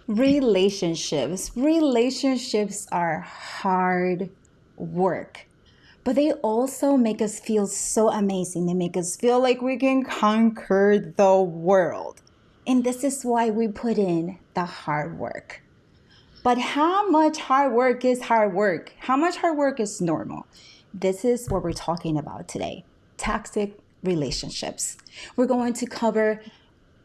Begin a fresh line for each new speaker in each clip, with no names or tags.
Relationships are hard work, but they also make us feel so amazing. They make us feel like we can conquer the world. And this is why we put in the hard work. But how much hard work is hard work? How much hard work is normal? This is what we're talking about today. Toxic relationships. We're going to cover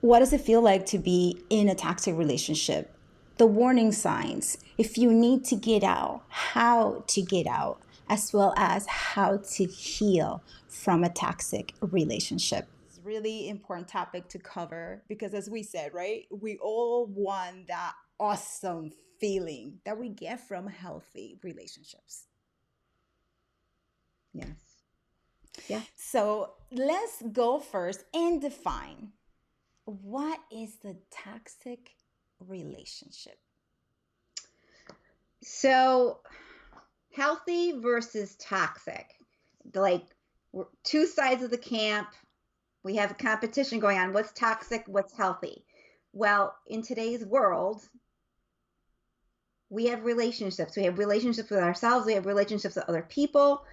what does it feel like to be in a toxic relationship? The warning signs, if you need to get out, how to get out, as well as how to heal from a toxic relationship. It's a really important topic to cover because, as we said, right, we all want that awesome feeling that we get from healthy relationships.
Yes. Yeah.
So let's go first and define what is the toxic relationship?
So healthy versus toxic, like two sides of the camp. We have a competition going on. What's toxic? What's healthy? Well, in today's world, we have relationships. We have relationships with ourselves. We have relationships with other people.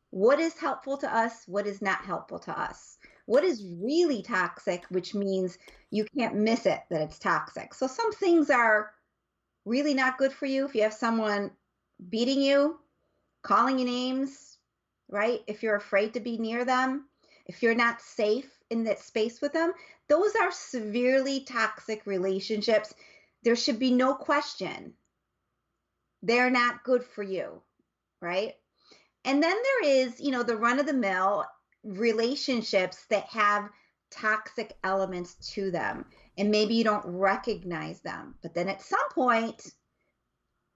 What is helpful to us? What is not helpful to us? What is really toxic, which means you can't miss it that it's toxic. So some things are really not good for you. If you have someone beating you, calling you names, right? If you're afraid to be near them, if you're not safe in that space with them, those are severely toxic relationships. There should be no question. They're not good for you, right? And then there is, the run of the mill relationships that have toxic elements to them. And maybe you don't recognize them. But then at some point,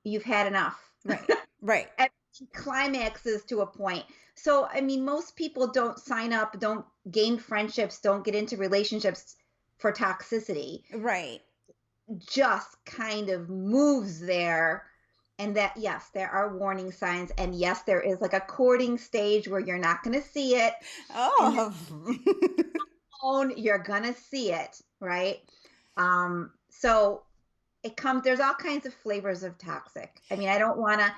you've had enough.
Right. Right.
Climaxes to a point. So, I mean, most people don't sign up, don't gain friendships, don't get into relationships for toxicity.
Right.
Just kind of moves there. And that, yes, there are warning signs. And yes, there is like a courting stage where you're not going to see it. And
Oh.
then you're going to see it, right? So there's all kinds of flavors of toxic. I mean, I don't want to,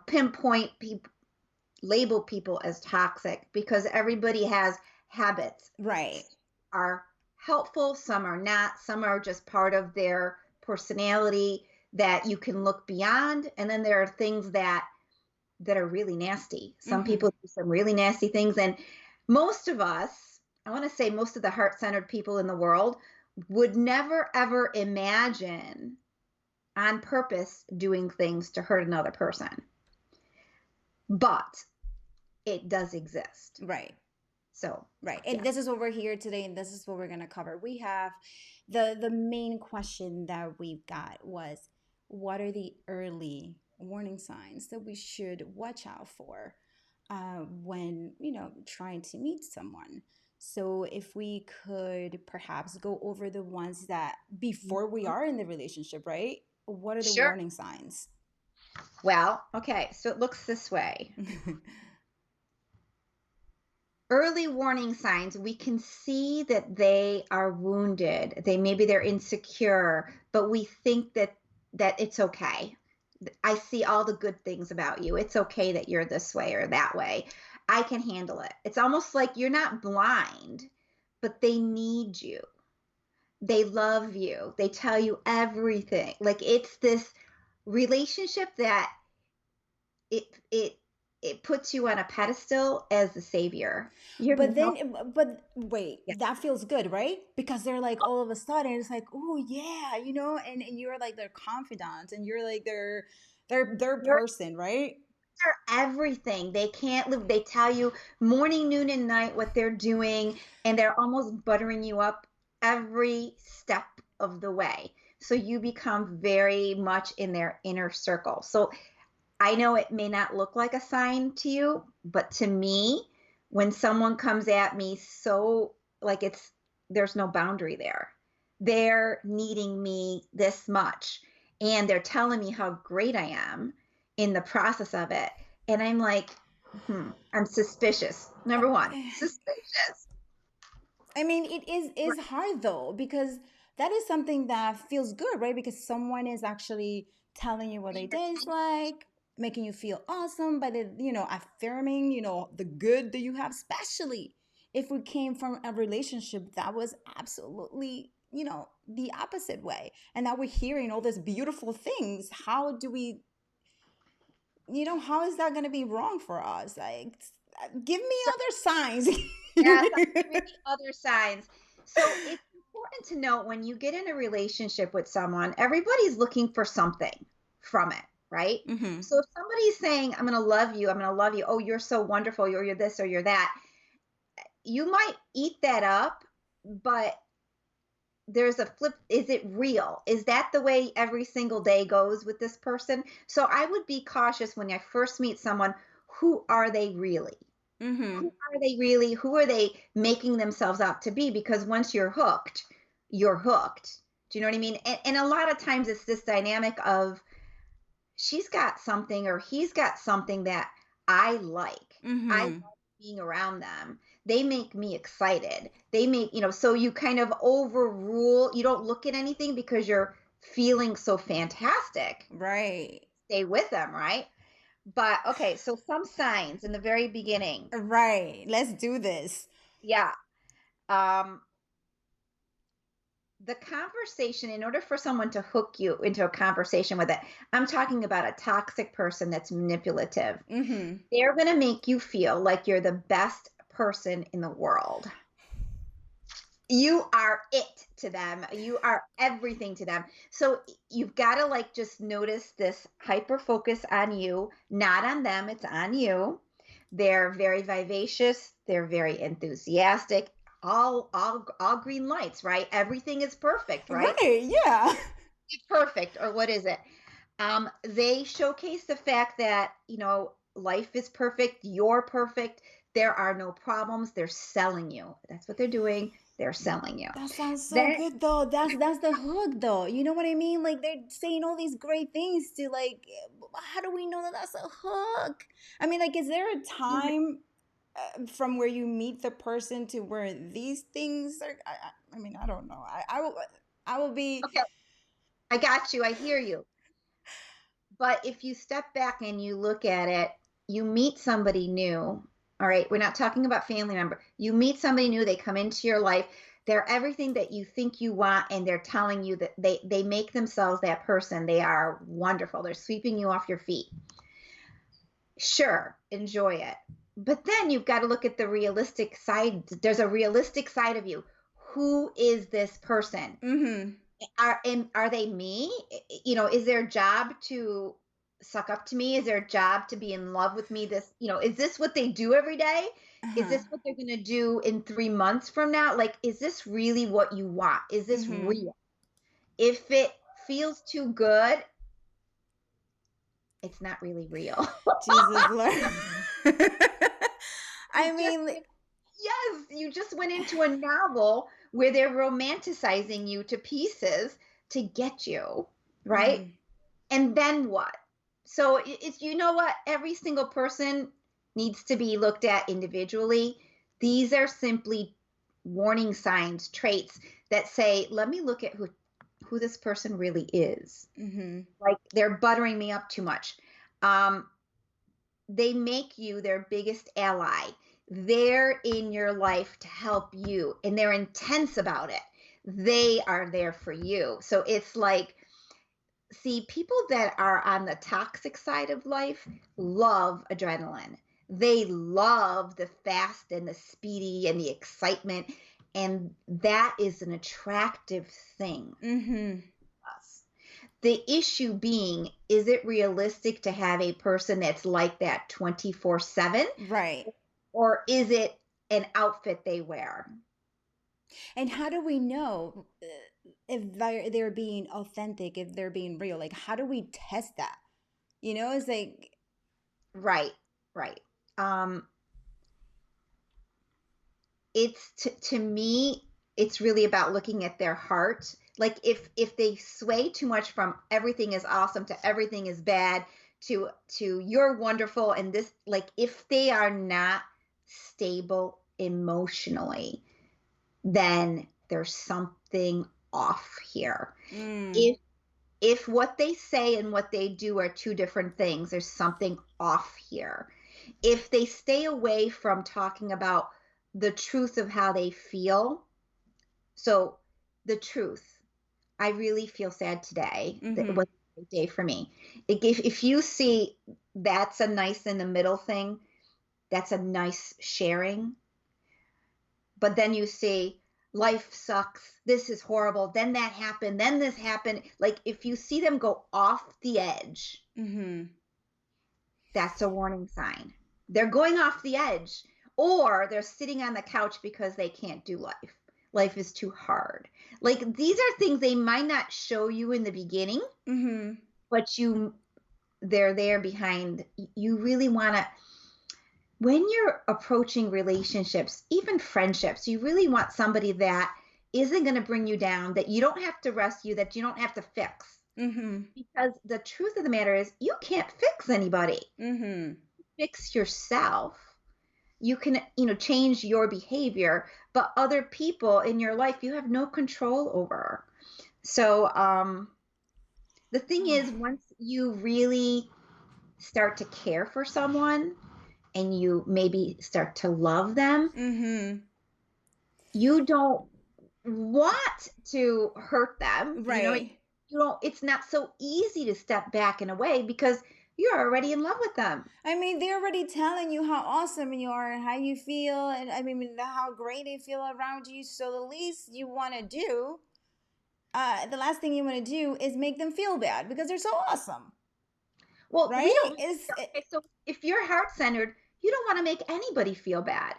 pinpoint people, label people as toxic because everybody has habits.
Right.
Some are helpful, some are not, some are just part of their personality that you can look beyond. And then there are things that are really nasty. Some people do some really nasty things. And most of us, I want to say most of the heart-centered people in the world would never ever imagine on purpose doing things to hurt another person. But it does exist.
Right.
So,
right. And
yeah.
this is what we're here today, and this is what we're going to cover. We have the main question that we've got was, what are the early warning signs that we should watch out for when trying to meet someone? So if we could perhaps go over the ones that before we are in the relationship, right? What are the
Sure.
warning signs?
Well, okay, so it looks this way. Early warning signs, we can see that they are wounded. Maybe they're insecure, but we think that it's okay. I see all the good things about you. It's okay that you're this way or that way. I can handle it. It's almost like you're not blind, but they need you. They love you. They tell you everything. Like it's this relationship that it it it puts you on a pedestal as the savior. You're
But
no,
then, but wait,
yeah.
that feels good, right? Because they're like all of a sudden, it's like, oh yeah, and you're like their confidant, and you're like their
You're
person, right?
everything. They can't live. They tell you morning, noon, and night what they're doing, and they're almost buttering you up every step of the way. So you become very much in their inner circle. So I know it may not look like a sign to you, but to me, when someone comes at me so like there's no boundary there. They're needing me this much and they're telling me how great I am in the process of it. And I'm like, I'm suspicious. Number one, suspicious.
I mean, it is hard though because that is something that feels good, right? Because someone is actually telling you what their day is like, making you feel awesome by the, affirming, the good that you have, especially if we came from a relationship that was absolutely, the opposite way. And now we're hearing all these beautiful things. How do we, how is that going to be wrong for us? Like, give me
So,
other signs.
yes, I'm giving you other signs. So it's important to note when you get in a relationship with someone, everybody's looking for something from it, right?
Hmm.
So if somebody's saying, I'm going to love you, I'm going to love you, oh, you're so wonderful, you're this or you're that, you might eat that up, but there's a flip. Is it real? Is that the way every single day goes with this person? So I would be cautious when I first meet someone. Who are they really?
Hmm.
Who are they really? Who are they making themselves out to be? Because once you're hooked, you're hooked. Do you know what I mean? And a lot of times it's this dynamic of she's got something or he's got something that I like. I like
Hmm.
being around them. They make me excited. They make, so you kind of overrule, you don't look at anything because you're feeling so fantastic.
Right.
Stay with them, right? But okay, so some signs in the very beginning.
Right. Let's do this.
Yeah. Um, the conversation, in order for someone to hook you into a conversation with it, I'm talking about a toxic person that's manipulative.
Hmm.
They're going to make you feel like you're the best person in the world. You are it to them. You are everything to them. So you've got to like just notice this hyper focus on you, not on them. It's on you. They're very vivacious. They're very enthusiastic. All green lights, right? Everything is perfect, right?
Right. Yeah.
It's perfect, or what is it? They showcase the fact that, life is perfect, you're perfect, there are no problems. They're selling you. That's what they're doing. They're selling you.
That sounds so
Then,
good though. That's the hook though. You know what I mean? Like they're saying all these great things to like how do we know that that's a hook? I mean, like is there a time from where you meet the person to where these things are I mean, I don't know. I will be
okay, I got you. I hear you. But if you step back and you look at it, you meet somebody new. All right, we're not talking about family member. You meet somebody new, they come into your life. They're everything that you think you want, and they're telling you that they make themselves that person. They are wonderful. They're sweeping you off your feet. Sure, enjoy it. But then you've got to look at the realistic side. There's a realistic side of you. Who is this person?
mhm.
Are they me? Is their job to suck up to me? Is their job to be in love with me? Is this what they do every day? Is
Uh-huh.
this what they're going to do in 3 months from now? Like, is this really what you want? Is this
Mhm.
real? If it feels too good, it's not really real.
Jesus Lord.
You
I
just
mean,
Yes, you just went into a novel where they're romanticizing you to pieces to get you, right?
mhm.
And then what? So it's, what? Every single person needs to be looked at individually. These are simply warning signs, traits that say, let me look at who this person really is.
Mhm.
Like they're buttering me up too much. Um, they make you their biggest ally. They're in your life to help you, and they're intense about it. They are there for you. So it's like, see, people that are on the toxic side of life love adrenaline. They love the fast and the speedy and the excitement. And that is an attractive thing
Mhm.
to us. The issue being, is it realistic to have a person that's like that 24/7?
Right.
Or is it an outfit they wear?
And how do we know if they're being authentic, if they're being real? Like, how do we test that? It's like,
Right, right. Um, it's to me, it's really about looking at their heart. Like if they sway too much from everything is awesome to everything is bad to you're wonderful and this, like if they are not stable emotionally, then there's something off here.
Mm.
If what they say and what they do are two different things, there's something off here. If they stay away from talking about the truth of how they feel, so the truth, I really feel sad today. It
Mm-hmm.
was a great day for me. If you see that's a nice in the middle thing, that's a nice sharing. But then you see life sucks. This is horrible. Then that happened. Then this happened. Like if you see them go off the edge,
Mm-hmm.
that's a warning sign. They're going off the edge, or they're sitting on the couch because they can't do life. Life is too hard. Like these are things they might not show you in the beginning,
Mm-hmm.
but they're there behind. You really want to, when you're approaching relationships, even friendships, you really want somebody that isn't going to bring you down, that you don't have to rescue, that you don't have to fix.
Mm-hmm.
Because the truth of the matter is, you can't fix anybody.
Mm-hmm.
Fix yourself. You can, change your behavior, but other people in your life you have no control over. So, the thing is, once you really start to care for someone and you maybe start to love them,
Mm-hmm.
you don't want to hurt them.
Right.
You don't, it's not so easy to step back and away because you're already in love with them.
I mean, they're already telling you how awesome you are and how you feel, and I mean, how great they feel around you. So the least you want to do, the last thing you want to do is make them feel bad because they're so awesome,
Well, we
right?
don't, okay, so if you're heart centered, you don't want to make anybody feel bad,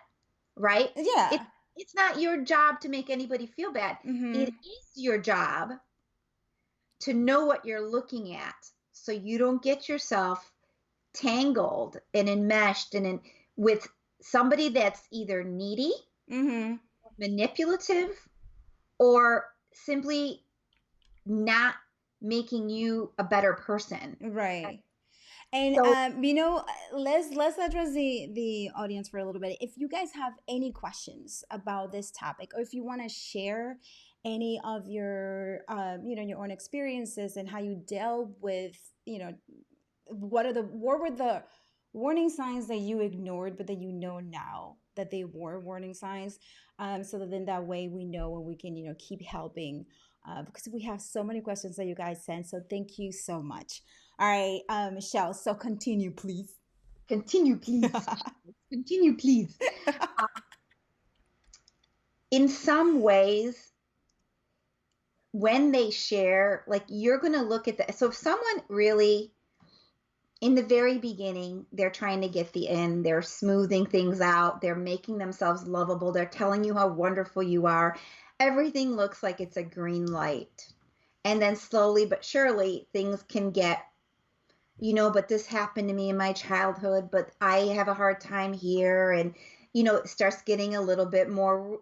right? It,
Yeah.
it's not your job to make anybody feel bad. It
Mm-hmm.
is your job to know what you're looking at so you don't get yourself tangled and enmeshed with somebody that's either needy,
Mm-hmm.
manipulative, or simply not making you a better person.
Right. And
So,
let's address the audience for a little bit. If you guys have any questions about this topic, or if you want to share any of your your own experiences and how you dealt with what were the warning signs that you ignored but that you know now that they were warning signs, so that then that way we know and we can keep helping, because we have so many questions that you guys sent, so thank you so much. All right, Michelle, so continue please.
continue, please. Continue, please. In some ways, when they share, like you're going to look at that. So if someone really, in the very beginning, they're trying to get the end, they're smoothing things out, they're making themselves lovable, they're telling you how wonderful you are, everything looks like it's a green light. And then slowly but surely, things can get, but this happened to me in my childhood, but I have a hard time here. And, it starts getting a little bit more,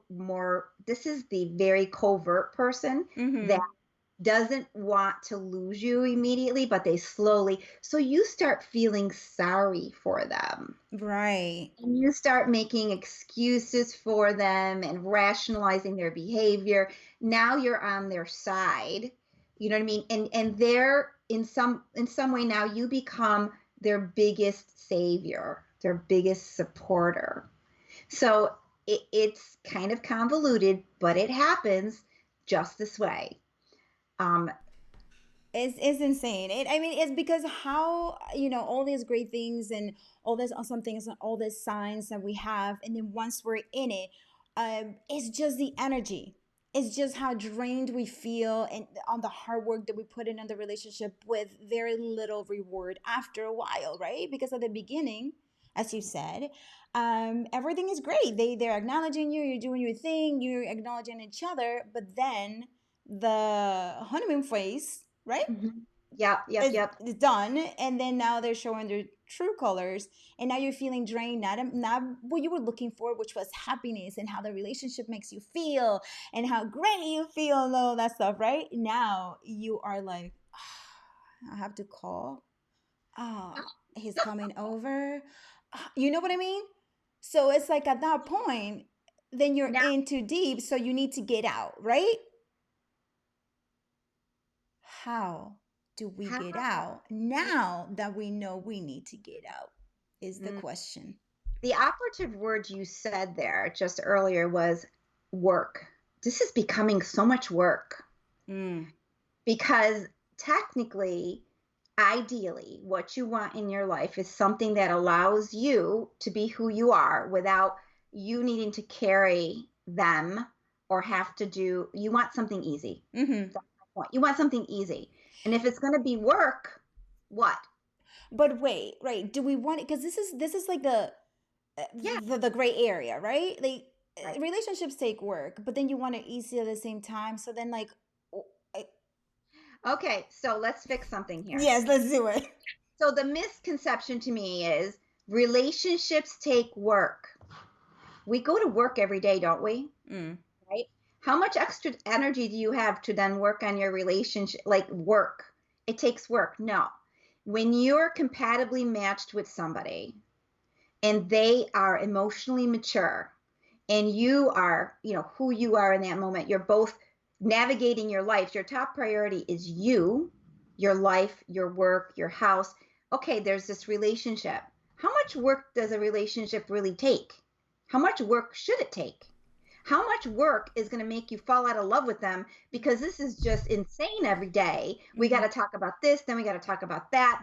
this is the very covert person that
Mm-hmm.
doesn't want to lose you immediately, but they slowly, so you start feeling sorry for them.
Right.
And you start making excuses for them and rationalizing their behavior. Now you're on their side. You know what I mean? And they're in some way now you become their biggest savior, their biggest supporter. So it's kind of convoluted, but it happens just this way. Um,
It's insane. I mean, it's because how all these great things and all these awesome things and all these signs that we have, and then once we're in it, it's just the energy. It's just how drained we feel, and on the hard work that we put in the relationship with very little reward after a while, right? Because at the beginning, as you said, everything is great. They're acknowledging you. You're doing your thing. You're acknowledging each other, but then the honeymoon phase, right?
mhm. Yep, yep,
Is,
yep.
is done, and then now they're showing their true colors, and now you're feeling drained, not what you were looking for, which was happiness and how the relationship makes you feel and how great you feel and all that stuff, right? Now you are like, I have to call. He's coming over. You know what I mean? So it's like at that point, then you're
Now,
in too deep, so you need to get out, right? how do we
How?
get out now that we know we need to get out? Is the
Mm.
question.
The operative word you said there just earlier was work. This is becoming so much work
Mm.
because technically, ideally, what you want in your life is something that allows you to be who you are without you needing to carry them or have to do, you want something easy.
Mm-hmm.
That's my point. You want something easy. And if it's going to be work, what?
But wait, right? Do we want it? Because this is like
Yeah,
the gray area, right? Like
right.
relationships take work, but then you want it easy at the same time. So then, like, oh,
Okay, so let's fix something here.
yes, let's do it.
So the misconception to me is relationships take work. We go to work every day, don't we?
Mm.
Right? How much extra energy do you have to then work on your relationship? Like work. It takes work. No. When you're compatibly matched with somebody and they are emotionally mature and you are, who you are in that moment, you're both navigating your life. Your top priority is you, your life, your work, your house. Okay, there's this relationship. How much work does a relationship really take? How much work should it take? How much work is going to make you fall out of love with them because this is just insane every day. We got to talk about this, then we got to talk about that,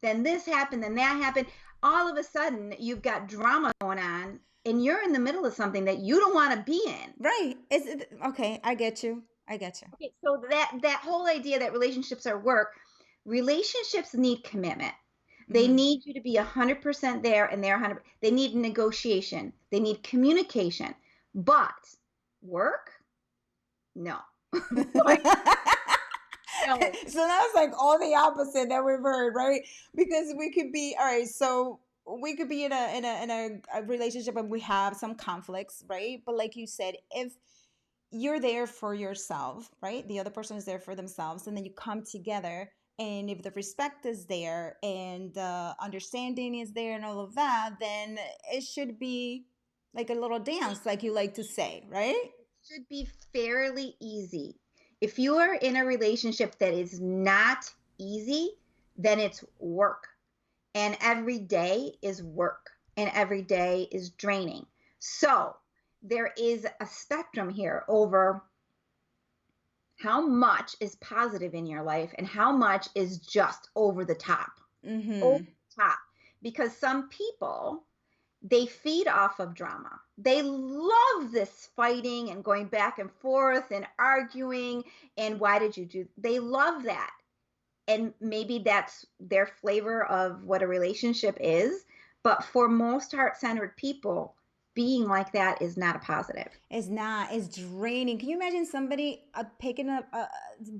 then this happened, then that happened. All of a sudden, you've got drama going on and you're in the middle of something that you don't want to be in.
Right. Okay? I get you. I get you.
Okay, so that whole idea that relationships are work, relationships need commitment. They
Mm-hmm.
need you to be 100% there and they're 100. They need negotiation. They need communication. But work? No. Like, no.
So that's like all the opposite that we've heard, right? Because we could be all right. So we could be in a relationship and we have some conflicts, right? But like you said, if you're there for yourself, right? The other person is there for themselves, and then you come together. And if the respect is there and the understanding is there and all of that, then it should be like a little dance, like you like to say, right?
Should be fairly easy. If you are in a relationship that is not easy, then it's work. And every day is work. And every day is draining. So there is a spectrum here over how much is positive in your life and how much is just over the top. Over
Mm-hmm.
the top. Because some people, they feed off of drama. They love this fighting and going back and forth and arguing. And why did you do? They love that. And maybe that's their flavor of what a relationship is. But for most heart centered people, being like that is not a positive.
It's not. It's draining. Can you imagine somebody picking up,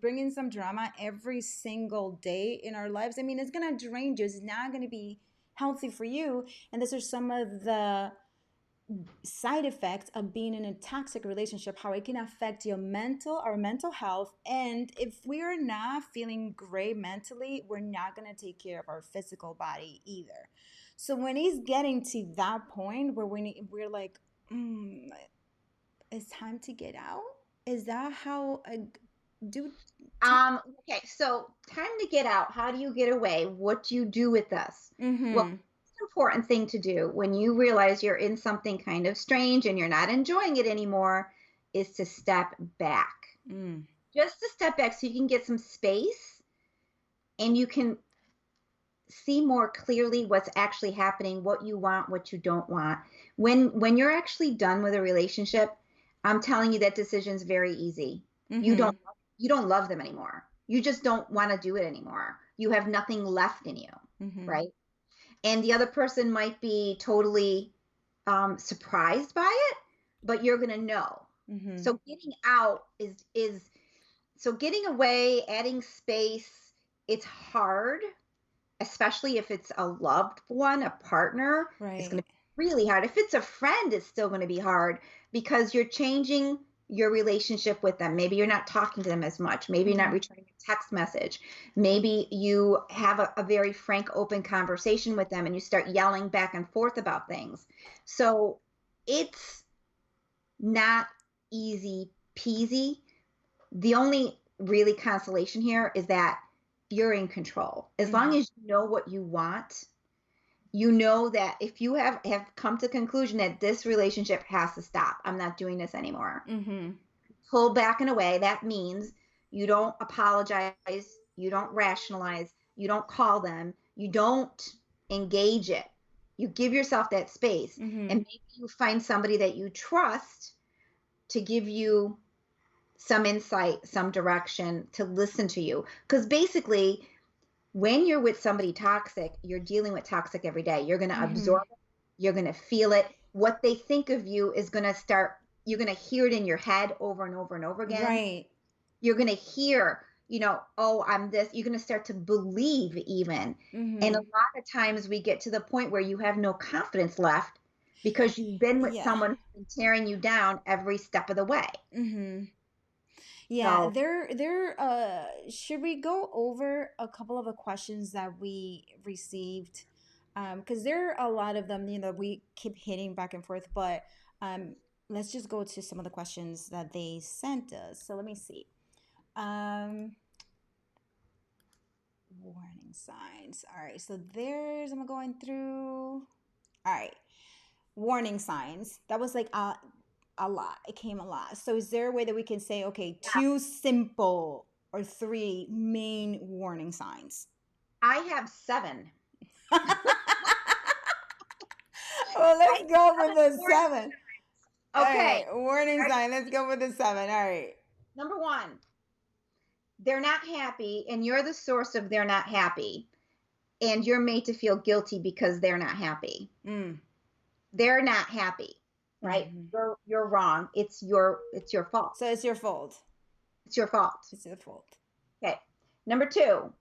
bringing some drama every single day in our lives? I mean, it's gonna drain you. It's not gonna be healthy for you. And these are some of the side effects of being in a toxic relationship, how it can affect our mental health. And if we're not feeling great mentally, we're not going to take care of our physical body either. So when he's getting to that point where we're like, it's time to get out, is that how I do?
Okay, so time to get out. How do you get away? What do you do with this? Well,
Mm-hmm.
it's an important thing to do when you realize you're in something kind of strange and you're not enjoying it anymore is to step back.
Mm.
Just to step back so you can get some space and you can see more clearly what's actually happening, what you want, what you don't want. When you're actually done with a relationship, I'm telling you that decision's very easy. You
Mm-hmm.
don't you don't love them anymore. You just don't want to do it anymore. You have nothing left in you,
Mm-hmm.
right? And the other person might be totally surprised by it, but you're gonna know.
Mm-hmm.
So getting out is so getting away, adding space. It's hard, especially if it's a loved one, a partner. It's going
Right.
to be really hard. If it's a friend, it's still going to be hard because you're changing your relationship with them. Maybe you're not talking to them as much. Maybe you're not
Mm-hmm.
returning a text message. Maybe you have a very frank, open conversation with them and you start yelling back and forth about things. So it's not easy peasy. The only really consolation here is that you're in control. As long as you know what you want, you know that if you have come to the conclusion that this relationship has to stop, I'm not doing this anymore. Pull back and away. That means you don't apologize, you don't rationalize, you don't call them, you don't engage it. You give yourself that space, and maybe you find somebody that you trust to give you some insight, some direction, to listen to you. Because basically, when you're with somebody toxic, you're dealing with toxic every day. You're going to absorb it. You're going to feel it. What they think of you is going to start, you're going to hear it in your head over and over and over again.
Right.
You're going to hear, oh, I'm this. You're going to start to believe even. And a lot of times we get to the point where you have no confidence left because you've been with someone who's been tearing you down every step of the way.
Yeah,
So,
should we go over a couple of the questions that we received? Because there are a lot of them, we keep hitting back and forth, but let's just go to some of the questions that they sent us. So let me see. Warning signs. All right, so I'm going through. All right, warning signs. That was like a lot. It came a lot. So is there a way that we can say, okay, 2 simple or 3 main warning signs?
I have 7.
Well, let's go with the 7.
Okay.
All right, warning sign. Let's go with the 7. All right.
Number 1, they're not happy, and you're the source of they're not happy, and you're made to feel guilty because they're not happy. They're not happy, right? You're wrong. It's your fault.
So it's your fault.
It's your fault.
It's your fault.
Okay. Number 2,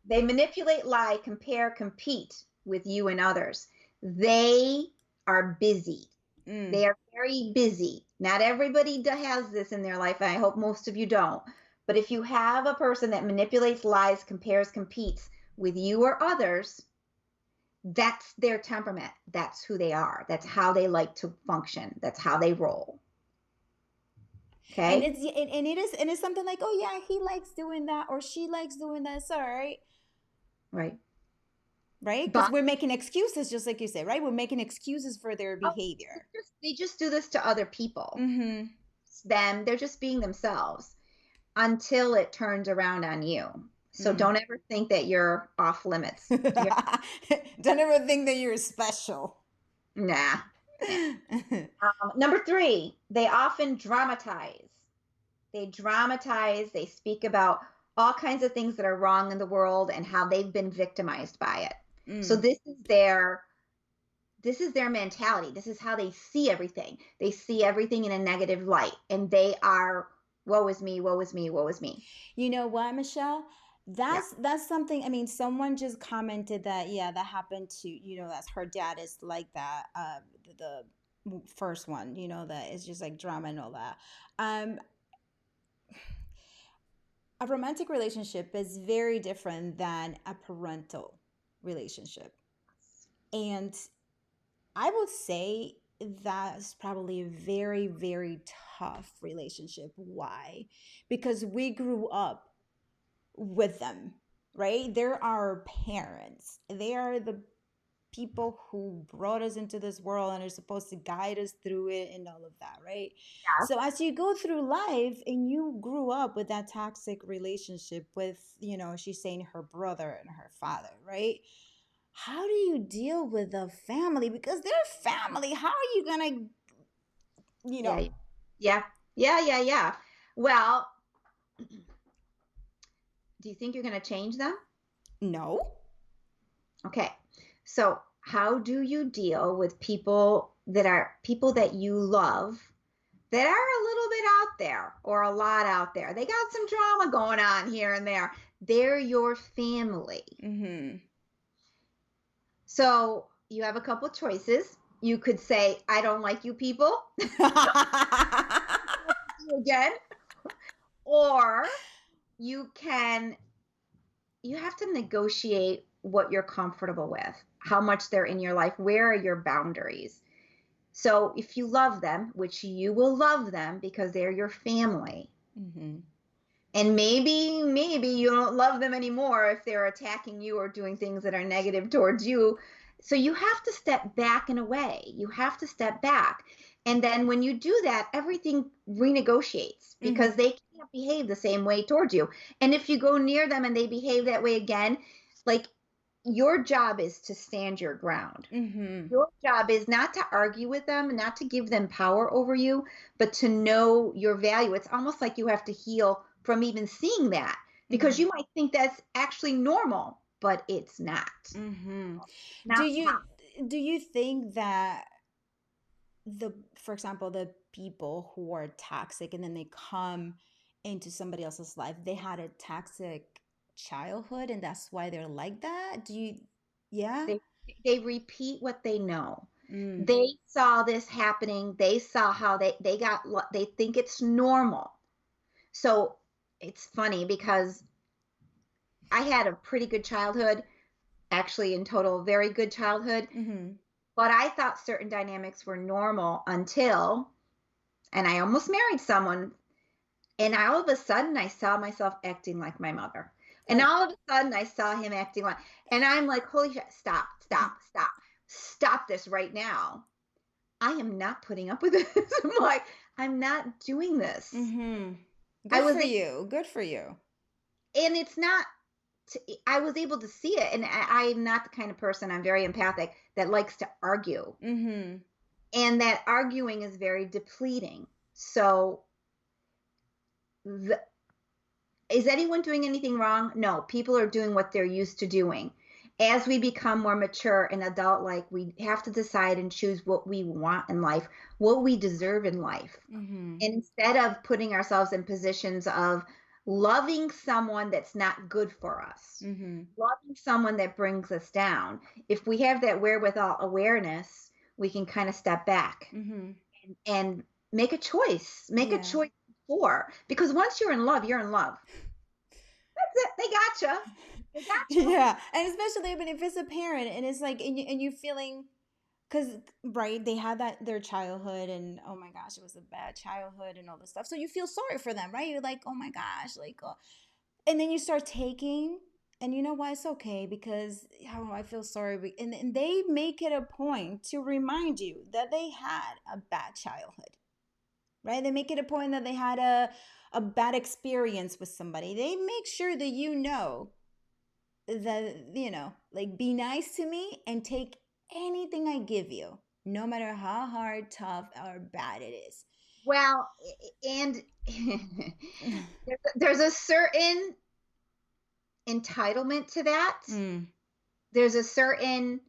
they manipulate, lie, compare, compete with you and others. They are busy. They are very busy. Not everybody has this in their life, and I hope most of you don't. But if you have a person that manipulates, lies, compares, competes with you or others, that's their temperament. That's who they are. That's how they like to function. That's how they roll. Okay.
And it's something like, oh yeah, he likes doing that or she likes doing that. It's all right.
Right.
Right? Because we're making excuses, just like you said, right? We're making excuses for their behavior.
They just do this to other people. They're just being themselves until it turns around on you. So don't ever think that you're off limits.
Don't ever think that you're special.
Nah. Number 3, they often dramatize. They speak about all kinds of things that are wrong in the world and how they've been victimized by it. So this is their mentality. This is how they see everything. They see everything in a negative light, and they are, woe is me, woe is me, woe is me.
You know what, Michelle? That's something. I mean, someone just commented that that happened to that's her dad is like that. The first one, that is just like drama and all that. A romantic relationship is very different than a parental relationship, and I would say that's probably a very, very tough relationship. Why? Because we grew up with them, right? They're our parents. They are the people who brought us into this world and are supposed to guide us through it and all of that, right?
Yeah.
So as you go through life and you grew up with that toxic relationship with, she's saying her brother and her father, right? How do you deal with the family? Because they're family. How are you gonna,
Yeah. Well, do you think you're going to change them?
No.
Okay. So how do you deal with people that you love that are a little bit out there or a lot out there? They got some drama going on here and there. They're your family. So you have a couple choices. You could say, I don't like you people. Again. Or you have to negotiate what you're comfortable with, how much they're in your life, where are your boundaries. So if you love them, which you will love them because they're your family, And maybe you don't love them anymore if they're attacking you or doing things that are negative towards you. So you have to step back in a way. You have to step back. And then when you do that, everything renegotiates because
Mm-hmm.
they can't behave the same way towards you. And if you go near them and they behave that way again, like, your job is to stand your ground.
Mm-hmm.
Your job is not to argue with them, not to give them power over you, but to know your value. It's almost like you have to heal from even seeing that, because
Mm-hmm.
you might think that's actually normal, but it's not.
Mm-hmm. Do
Not
you do you think that for example, the people who are toxic and then they come into somebody else's life, they had a toxic childhood and that's why they're like that? Do you yeah?
they they repeat what they know.
Mm.
They saw this happening. They saw how they think it's normal. So it's funny because I had a pretty good childhood, actually in total very good childhood.
Mm-hmm.
But I thought certain dynamics were normal until, and I almost married someone, and all of a sudden I saw myself acting like my mother. And
Oh.
all of a sudden I saw him acting like, and I'm like, holy shit, stop, stop, stop, stop this right now. I am not putting up with this. I'm like, I'm not doing this.
Mm-hmm.
I
Good
was,
for you. Good for you.
and it's not, I was able to see it. And I'm not the kind of person, I'm very empathic, that likes to argue.
Mm-hmm.
And that arguing is very depleting. So, the, is anyone doing anything wrong? No, people are doing what they're used to doing. As we become more mature and adult like, we have to decide and choose what we want in life, what we deserve in life.
Mm-hmm.
And instead of putting ourselves in positions of loving someone that's not good for us,
Mm-hmm.
loving someone that brings us down, if we have that wherewithal awareness, we can kind of step back
Mm-hmm.
and make a choice. Make a
Yeah.
choice before, because once you're in love, you're in love. That's it. They gotcha. They gotcha.
Yeah, and especially even if it's a parent and it's like and you feeling because right they had that their childhood and oh my gosh it was a bad childhood and all this stuff so you feel sorry for them right you're like oh my gosh like and then you start taking and you know why it's okay because oh I feel sorry and they make it a point to remind you that they had a bad childhood right they make it a point that they had a bad experience with somebody they make sure that you know that like be nice to me and take anything I give you no matter how hard tough or bad it is.
Well, and there's a certain entitlement to that.
Mm,
There's a certain,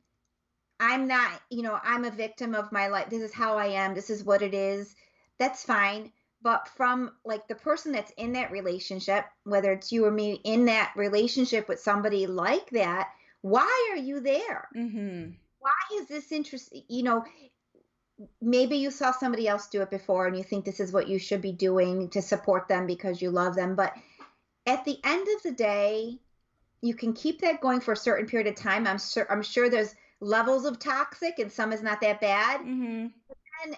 I'm not, I'm a victim of my life. This is how I am. This is what it is. That's fine. But from like the person that's in that relationship, whether it's you or me in that relationship with somebody like that, why are you there?
mm-hmm.
Why is this interesting? Maybe you saw somebody else do it before and you think this is what you should be doing to support them because you love them. But at the end of the day, you can keep that going for a certain period of time. I'm sure there's levels of toxic and some is not that bad.
Mm-hmm.
And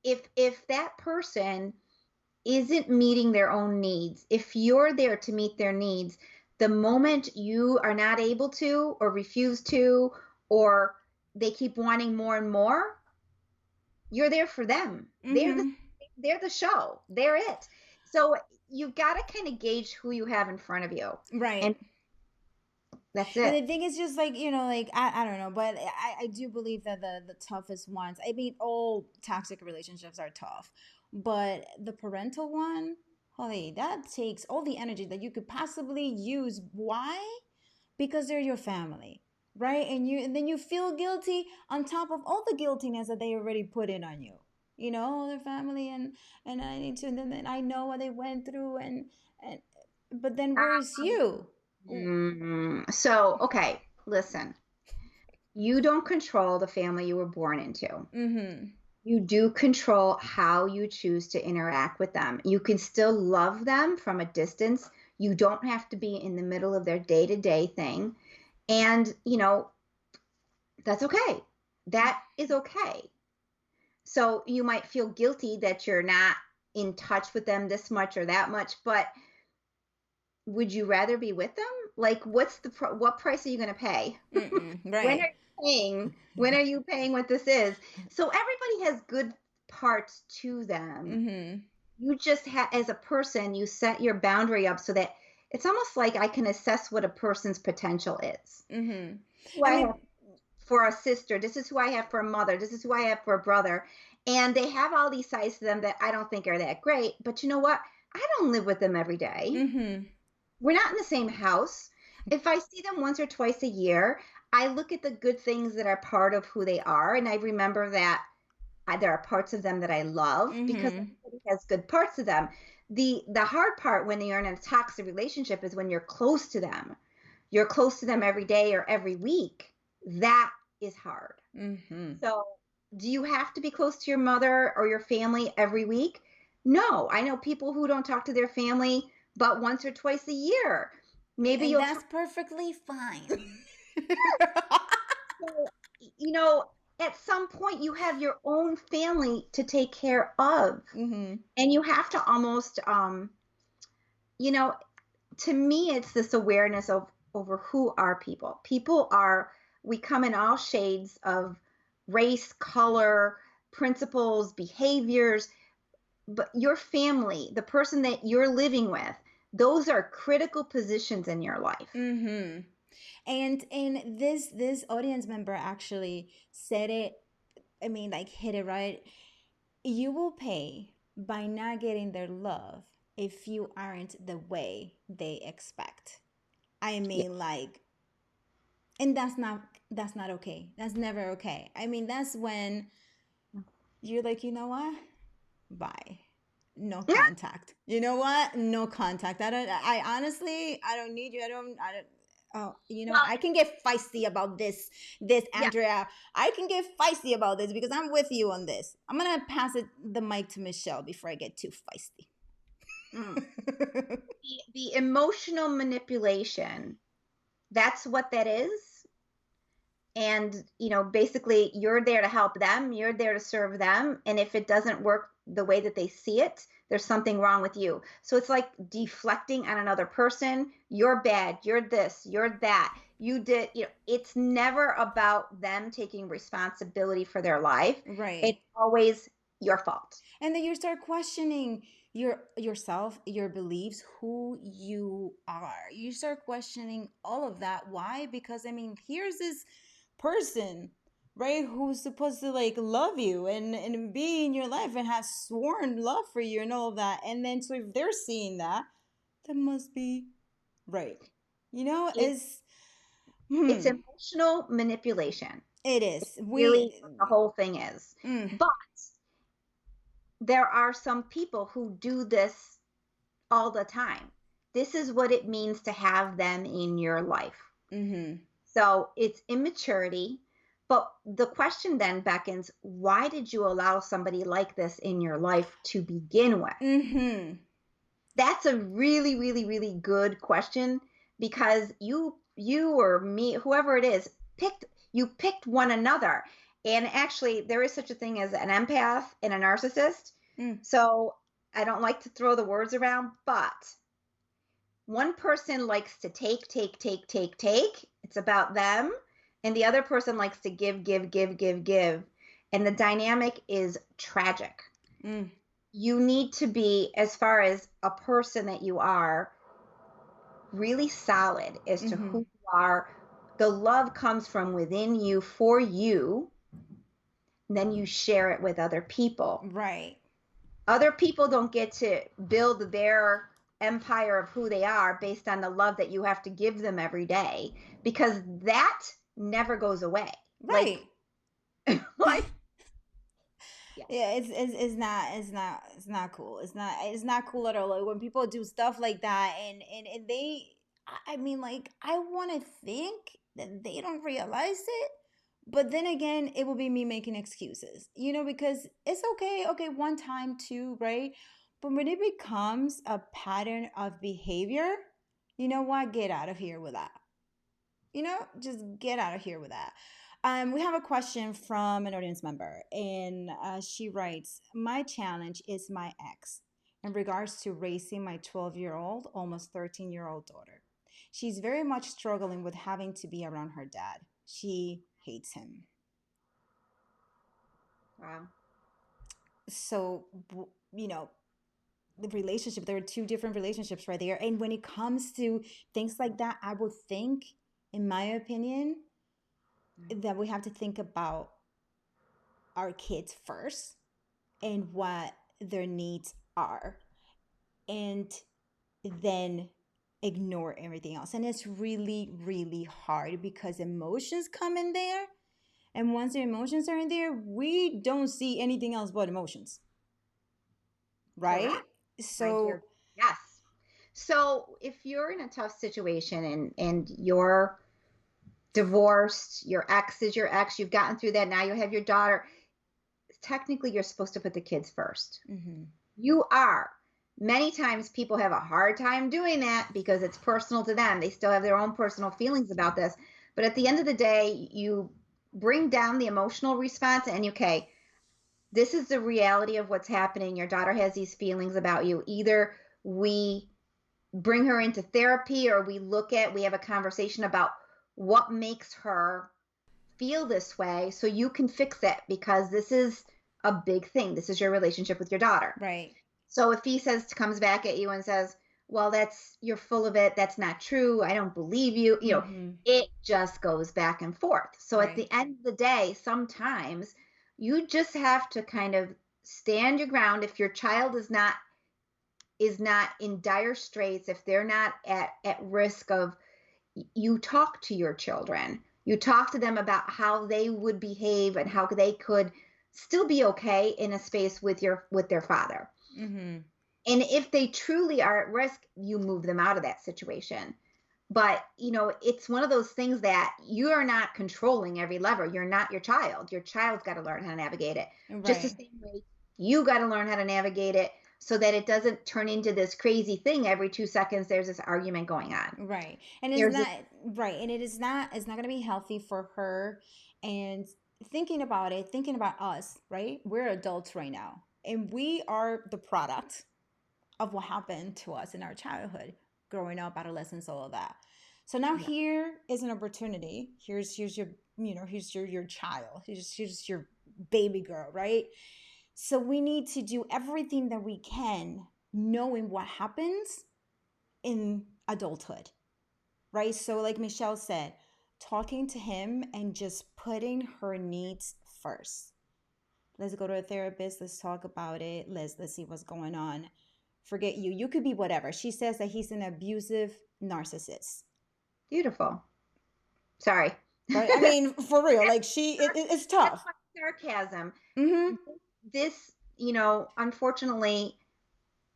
if that person isn't meeting their own needs, if you're there to meet their needs, the moment you are not able to or refuse to, or they keep wanting more and more, you're there for them.
Mm-hmm.
They're the show. They're it. So you've got to kind of gauge who you have in front of you.
Right.
And that's
And
it.
the thing is just like like I don't know but I do believe that the toughest ones I mean all toxic relationships are tough but the parental one holy that takes all the energy that you could possibly use why because they're your family right and then you feel guilty on top of all the guiltiness that they already put in on you their family and I need to and then I know what they went through and but then where's you.
So, okay, listen. You don't control the family you were born into.
Mm-hmm.
You do control how you choose to interact with them. You can still love them from a distance. You don't have to be in the middle of their day-to-day thing. And, that's okay. That is okay. So you might feel guilty that you're not in touch with them this much or that much, but would you rather be with them? Like, what's what price are you going to pay? When are
Right.
you paying? When are you paying what this is? So everybody has good parts to them.
Mm-hmm.
You just as a person, you set your boundary up so that it's almost like I can assess what a person's potential is.
Mm-hmm.
Who
I
I have
mean,
for a sister, this is who I have for a mother, this is who I have for a brother. And they have all these sides to them that I don't think are that great. But you know what? I don't live with them every day.
mm-hmm.
We're not in the same house. If I see them once or twice a year, I look at the good things that are part of who they are. And I remember that there are parts of them that I love because
Mm-hmm.
everybody has good parts of them. The hard part when you're in a toxic relationship is when you're close to them. You're close to them every day or every week. That is hard.
Mm-hmm.
So, do you have to be close to your mother or your family every week? No. I know people who don't talk to their family but once or twice a year. Maybe
And
you'll
that's
talk.
perfectly fine.
So, you know, at some point you have your own family to take care of.
Mm-hmm.
And you have to almost you know, to me it's this awareness of over who are people. People are, we come in all shades of race, color, principles, behaviors, but your family, the person that you're living with, those are critical positions in your life.
Mm-hmm. And this audience member actually said it, I mean, like, hit it right. You will pay by not getting their love if you aren't the way they expect. I
Yeah.
mean, like, and that's not okay. That's never okay. I mean, that's when you're like, you know what? Bye. No contact. You know what? No contact. I honestly, I don't need you. I don't. Oh,
Well,
I can get feisty about this,
yeah.
Andrea. I can get feisty about this because I'm with you on this. I'm gonna pass the mic to Michelle before I get too feisty.
Mm. The emotional manipulation, that's what that is. And basically you're there to help them, you're there to serve them, and if it doesn't work the way that they see it, there's something wrong with you. So it's like deflecting on another person. You're bad, you're this, you're that, you did, it's never about them taking responsibility for their life.
Right.
It's always your fault.
And then you start questioning yourself, your beliefs, who you are. You start questioning all of that. Why? Because I mean, here's this person, right, who's supposed to like love you and be in your life and has sworn love for you and all of that. And then so if they're seeing that, that must be right.
it,
Is
it's
hmm.
emotional manipulation.
It is.
Really
We
what the whole thing is.
mm,
But there are some people who do this all the time. This is what it means to have them in your life.
mm-hmm.
So it's immaturity. But the question then beckons, why did you allow somebody like this in your life to begin with?
Mm-hmm.
That's a really, really, really good question, because you or me, whoever it is, picked one another. And actually there is such a thing as an empath and a narcissist.
Mm.
So I don't like to throw the words around, but one person likes to take, take, take, take, take. It's about them. And the other person likes to give, give, give, give, give. And the dynamic is tragic.
Mm.
You need to be, as far as a person that you are, really solid as to
Mm-hmm.
who you are. The love comes from within you for you. And then you share it with other people.
Right.
Other people don't get to build their empire of who they are based on the love that you have to give them every day, because that never goes away. Like,
Right.
like, yeah.
Yeah, it's not cool. It's not cool at all. Like when people do stuff like that and they, I mean, like, I want to think that they don't realize it, but then again, it will be me making excuses, because it's okay, okay, one time, two, right? But when it becomes a pattern of behavior, you know what? Get out of here with that. Just get out of here with that. We have a question from an audience member, and she writes, "My challenge is my ex. in regards to raising my 12-year-old, almost 13-year-old daughter. She's very much struggling with having to be around her dad. She hates him.
Wow.
So, the relationship, there are two different relationships right there. And when it comes to things like that, I would think, in my opinion, that we have to think about our kids first and what their needs are, and then ignore everything else. And it's really, really hard because emotions come in there. And once the emotions are in there, we don't see anything else but emotions. Right?
Correct. I
So,
hear. Yes. So if you're in a tough situation and you're divorced, your ex is your ex, you've gotten through that, now you have your daughter, technically you're supposed to put the kids first.
mm-hmm.
You are. Many times people have a hard time doing that because it's personal to them. They still have their own personal feelings about this. But at the end of the day, you bring down the emotional response and okay, this is the reality of what's happening. Your daughter has these feelings about you. Either we bring her into therapy or we have a conversation about what makes her feel this way so you can fix it because this is a big thing. This is your relationship with your daughter.
Right.
So if he comes back at you and says, well, you're full of it. That's not true. I don't believe you.
Mm-hmm.
It just goes back and forth. So at
Right.
the end of the day, sometimes you just have to kind of stand your ground. If your child is not in dire straits, if they're not at risk of, you talk to your children, you talk to them about how they would behave and how they could still be okay in a space with their father.
Mm-hmm.
And if they truly are at risk, you move them out of that situation. But it's one of those things that you are not controlling every lever. You're not your child. Your child's got to learn how to navigate it. Just the
Right.
same way you got to learn how to navigate it so that it doesn't turn into this crazy thing. Every 2 seconds there's this argument going on.
Right. And it's
There's
not
this.
right. And it's not going to be healthy for her. And thinking about it, thinking about us, right? We're adults right now. And we are the product of what happened to us in our childhood, growing up, adolescence, all of that. So now
Yeah.
here is an opportunity. Here's your, here's your child. Here's your baby girl, right? So we need to do everything that we can, knowing what happens in adulthood, right? So, like Michelle said, talking to him and just putting her needs first. Let's go to a therapist. Let's talk about it. Let's see what's going on. Forget you. You could be whatever. She says that he's an abusive narcissist.
Beautiful. Sorry.
Right? I mean, for real. Like it's
That's
tough.
my sarcasm.
Mm-hmm.
This, unfortunately,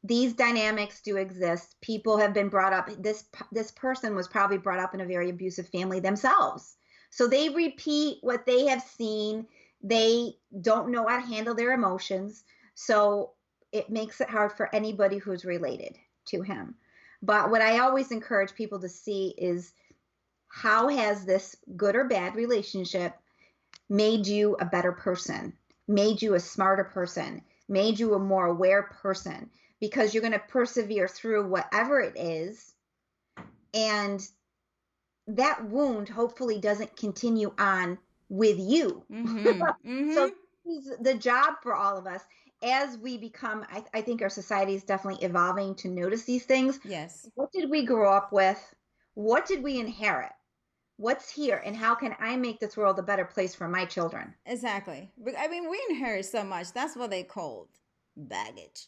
these dynamics do exist. People have been brought up. This person was probably brought up in a very abusive family themselves. So they repeat what they have seen. They don't know how to handle their emotions. So it makes it hard for anybody who's related to him. But what I always encourage people to see is how has this good or bad relationship made you a better person, made you a smarter person, made you a more aware person, because you're going to persevere through whatever it is. And that wound hopefully doesn't continue on with you.
Mm-hmm. Mm-hmm.
So this is the job for all of us as we become, I think our society is definitely evolving to notice these things.
Yes.
What did we grow up with? What did we inherit? What's here? And how can I make this world a better place for my children?
Exactly. I mean, we inherit so much. That's what they called baggage.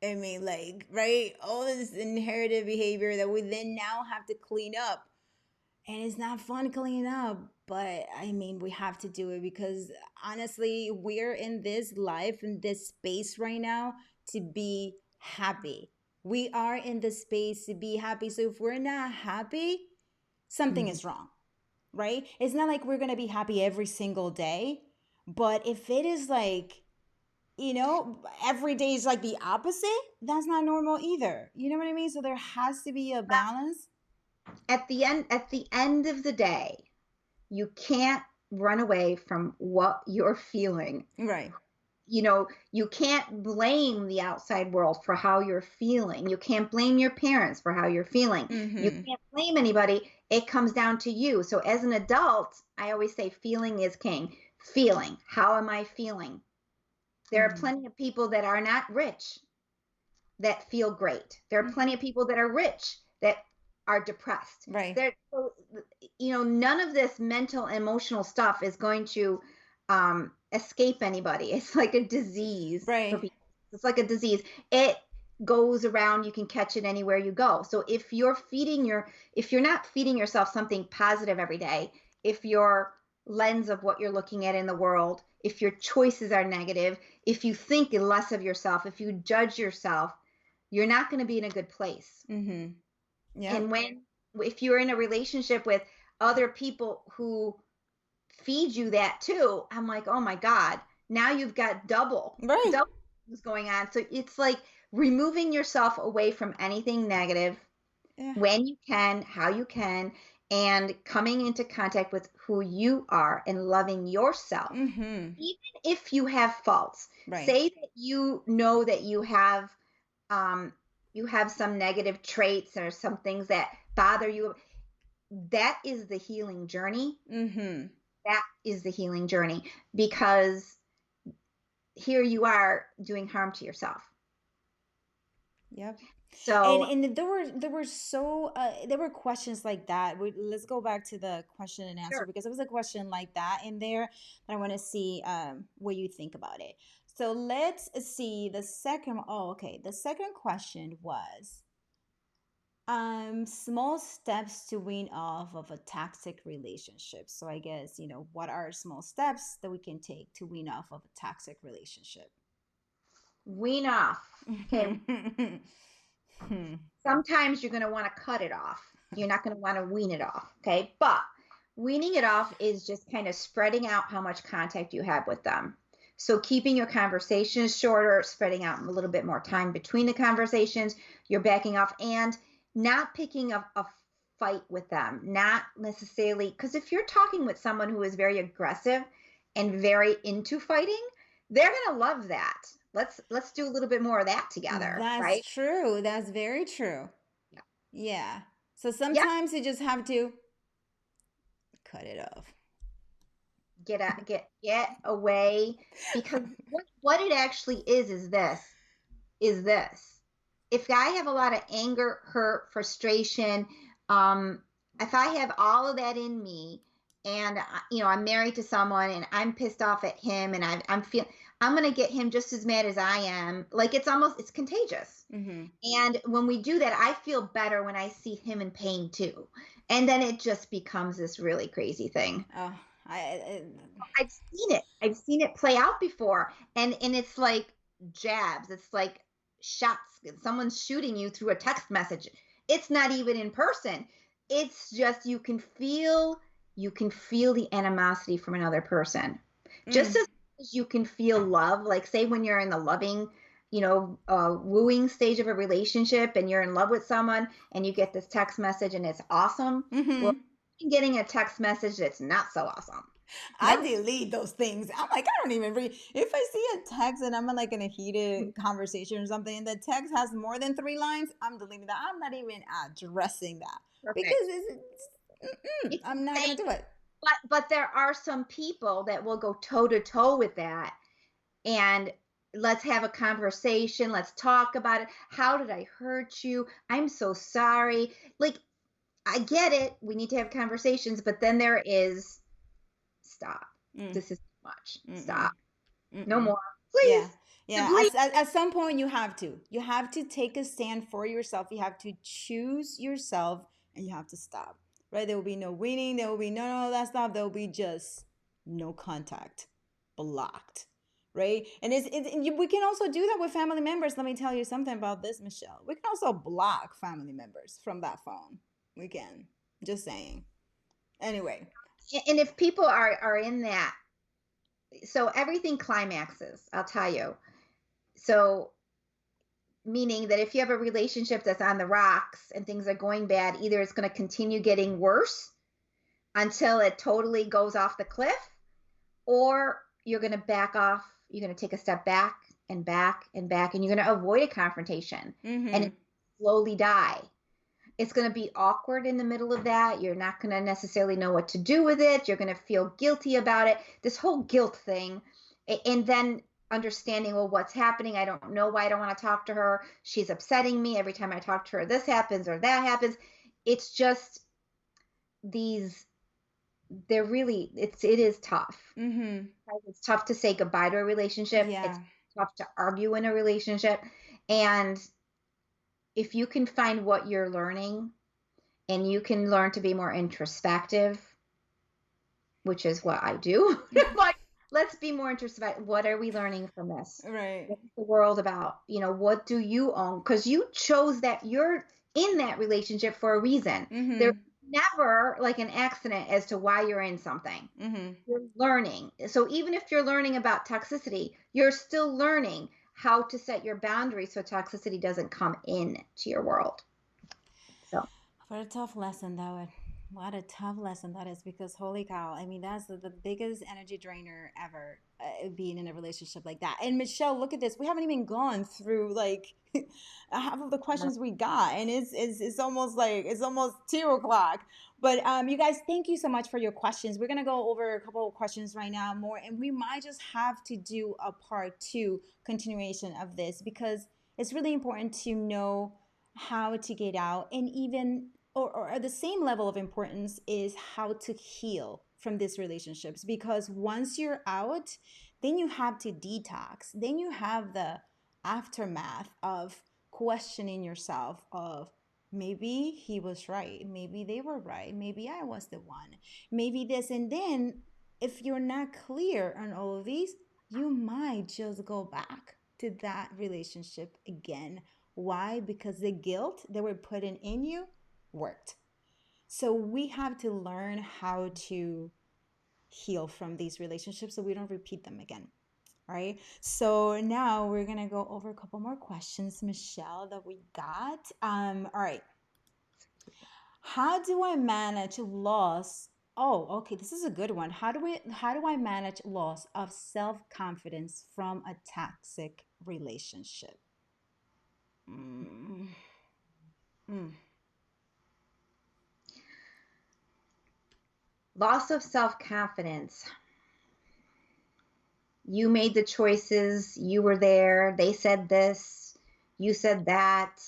I mean, like, right? All this inherited behavior that we then now have to clean up. And it's not fun cleaning up, but I mean, we have to do it because honestly, we're in this life, in this space right now to be happy. We are in the space to be happy. So if we're not happy, something
Mhm.
is wrong, right? It's not like we're going to be happy every single day, but if it is like, every day is like the opposite, that's not normal either. You know what I mean? So there has to be a balance.
At the end of the day, you can't run away from what you're feeling.
Right.
you can't blame the outside world for how you're feeling. You can't blame your parents for how you're feeling. You
Mm-hmm.
can't blame anybody. It comes down to you. So as an adult, I always say feeling is king. Feeling. How am I feeling? There are
Mm-hmm.
plenty of people that are not rich that feel great. There are plenty of people that are rich that are depressed.
Right.
There, so, none of this mental, emotional stuff is going to escape anybody. It's like a disease for
Right.
people. It's like a disease. It goes around. You can catch it anywhere you go. So if you're not feeding yourself something positive every day, if your lens of what you're looking at in the world, if your choices are negative, if you think less of yourself, if you judge yourself, you're not going to be in a good place.
Mm-hmm. Yep.
And if you're in a relationship with other people who feed you that too, I'm like, oh my God, now you've got
Right.
double things going on. So it's like removing yourself away from anything negative
Yeah.
when you can, how you can, and coming into contact with who you are and loving yourself.
Mm-hmm.
Even if you have faults,
Right.
say that you know that um, you have some negative traits or some things that bother you. That is the healing journey.
Mm-hmm.
That is the healing journey, because here you are doing harm to yourself.
Yep. And
So,
there were questions like that. Let's go back to the question and answer,
sure.
because there was a question like that in there that I want to see what you think about it. So let's see the second. Oh, okay. The second question was small steps to wean off of a toxic relationship. So I guess, what are small steps that we can take to wean off of a toxic relationship?
Wean off. Okay.
Hmm.
Sometimes you're going to want to cut it off. You're not going to want to wean it off. Okay. But weaning it off is just kind of spreading out how much contact you have with them. So keeping your conversations shorter, spreading out a little bit more time between the conversations, you're backing off, and not picking a fight with them. Not necessarily, because if you're talking with someone who is very aggressive and very into fighting, they're going to love that. Let's do a little bit more of that together,
That's
right?
true. That's very true.
Yeah.
Yeah. So
Yeah.
sometimes you just have to cut it off.
Get away, because what it actually is this. If I have a lot of anger, hurt, frustration, um if I have all of that in me, and I'm married to someone and I'm pissed off at him, and I'm going to get him just as mad as I am. Like, it's contagious.
Mm-hmm.
And when we do that, I feel better when I see him in pain too. And then it just becomes this really crazy thing.
Oh, I
I've seen it play out before, and it's like jabs. It's like shots. Someone's shooting you through a text message. It's not even in person. It's just you can feel the animosity from another person. Just
mm,
as you can feel love, like say when you're in the loving, wooing stage of a relationship and you're in love with someone and you get this text message and it's awesome. Well,
mm-hmm.
getting a text message that's not so awesome.
I delete those things. I'm like, I don't even read. If I see a text and I'm in like in a heated conversation or something, and the text has more than 3 lines, I'm deleting that. I'm not even addressing that because
Perfect. It's
I'm not gonna
insane.
do it.
But there are some people that will go toe to toe with that, and let's have a conversation. Let's talk about it. How did I hurt you? I'm so sorry. Like, I get it. We need to have conversations, but then there is stop.
Mm,
This is too much.
mm-mm,
Stop. No
mm-mm.
more. Please.
Yeah. Yeah.
Please.
At some point, you have to. You have to take a stand for yourself. You have to choose yourself, and you have to stop. Right? There will be no winning. There will be no that stuff. There will be just no contact, blocked. Right? And we can also do that with family members. Let me tell you something about this, Michelle. We can also block family members from that phone. We can. Just saying. Anyway.
And if people are in that, so everything climaxes, I'll tell you. So, meaning that if you have a relationship that's on the rocks and things are going bad, either it's going to continue getting worse until it totally goes off the cliff, or you're going to back off. you're going to take a step back and back and back, and you're going to avoid a confrontation and
Mm-hmm.
slowly die. It's going to be awkward in the middle of that. You're not going to necessarily know what to do with it. You're going to feel guilty about it. This whole guilt thing. And then understanding, well, what's happening? I don't know why I don't want to talk to her. She's upsetting me. Every time I talk to her, this happens or that happens. It's just these, it is tough.
Mm-hmm.
It's tough to say goodbye to a relationship. It's
Yeah.
tough to argue in a relationship. And if you can find what you're learning and you can learn to be more introspective, which is what I do. Like, let's be more introspective. What are we learning from this?
Right.
What's the world about? What do you own? Because you chose that, you're in that relationship for a reason. There's
Mm-hmm.
never like an accident as to why you're in something.
Mm-hmm.
You're learning. So even if you're learning about toxicity, you're still learning how to set your boundaries so toxicity doesn't come in to your world. So
What a tough lesson that would. What a tough lesson that is, because holy cow, I mean, that's the biggest energy drainer ever, being in a relationship like that. And Michelle, look at this. We haven't even gone through like half of the questions we got, and it's almost like it's almost 2 o'clock. But you guys, thank you so much for your questions. We're gonna go over a couple of questions right now more, and we might just have to do a part two continuation of this, because it's really important to know how to get out, and even or the same level of importance is how to heal from these relationships, because once you're out, then you have to detox, then you have the aftermath of questioning yourself of maybe he was right, maybe they were right, maybe I was the one, maybe this. And then if you're not clear on all of these, you might just go back to that relationship again. Why? Because the guilt they were putting in you worked. So we have to learn how to heal from these relationships so we don't repeat them again. All right. So now we're gonna go over a couple more questions, Michelle, that we got. All right. How do I manage loss? Oh, okay. This is a good one. How do I manage loss of self-confidence from a toxic relationship? Mm, mm,
loss of self-confidence. You made the choices, you were there, they said this, you said that.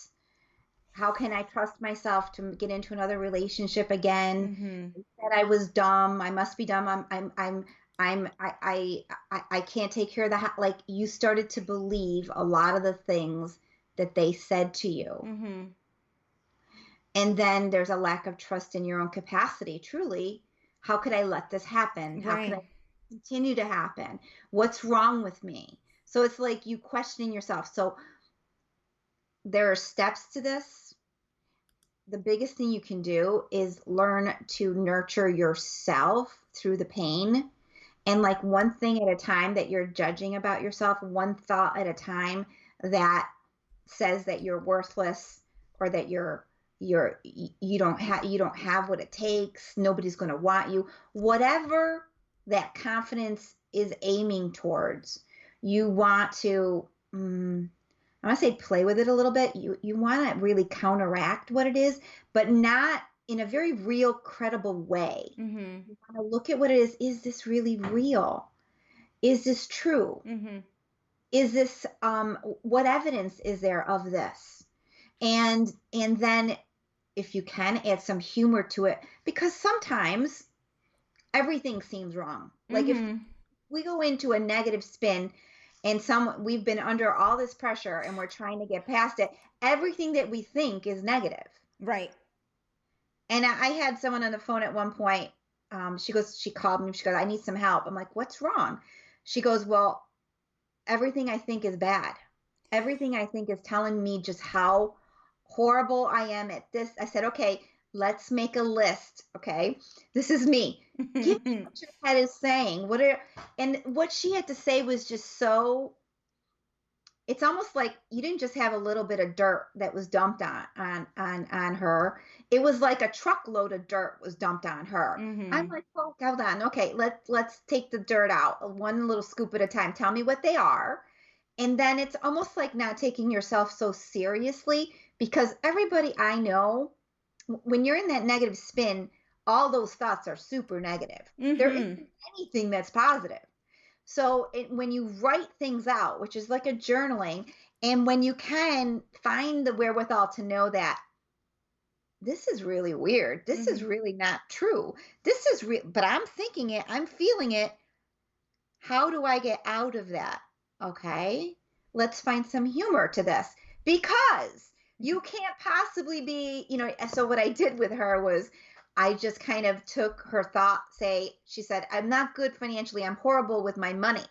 How can I trust myself to get into another relationship again?
mm-hmm.
They said I was dumb. I must be dumb. I can't take care of the house. Like, you started to believe a lot of the things that they said to you.
Mm-hmm.
And then there's a lack of trust in your own capacity. Truly, how could I let this happen? How could I
Right.
continue to happen? What's wrong with me? So it's like you questioning yourself. So there are steps to this. The biggest thing you can do is learn to nurture yourself through the pain. And like one thing at a time that you're judging about yourself, one thought at a time that says that you're worthless, or that you don't have what it takes, nobody's going to want you, whatever that confidence is aiming towards. You want to I want to say play with it a little bit. You want to really counteract what it is, but not in a very real, credible way.
Mm-hmm.
You want to look at what it is. Is this really real? Is this true?
Mm-hmm.
Is this what evidence is there of this? And then if you can add some humor to it, because sometimes everything seems wrong. Like if
Mm-hmm.
we go into a negative spin, and we've been under all this pressure and we're trying to get past it, everything that we think is negative.
Right.
And I had someone on the phone at one point. She called me, she goes, I need some help. I'm like, what's wrong? She goes, well, everything I think is bad. Everything I think is telling me just how horrible I am at this. I said, okay, let's make a list. Okay, this is me. Give me what your head is saying. And what she had to say was just so it's almost like you didn't just have a little bit of dirt that was dumped on her. It was like a truckload of dirt was dumped on her. I'm
Mm-hmm.
like, oh, hold on. Okay, let's take the dirt out one little scoop at a time. Tell me what they are. And then it's almost like not taking yourself so seriously, because everybody I know, when you're in that negative spin, all those thoughts are super negative. There
Mm-hmm.
isn't anything that's positive. So when you write things out, which is like a journaling, and when you can find the wherewithal to know that this is really weird, this is
Mm-hmm.
really not true, this is real, but I'm thinking it, I'm feeling it. How do I get out of that? Okay, let's find some humor to this, because you can't possibly be, So what I did with her was I just kind of took her thought, she said, I'm not good financially, I'm horrible with my money.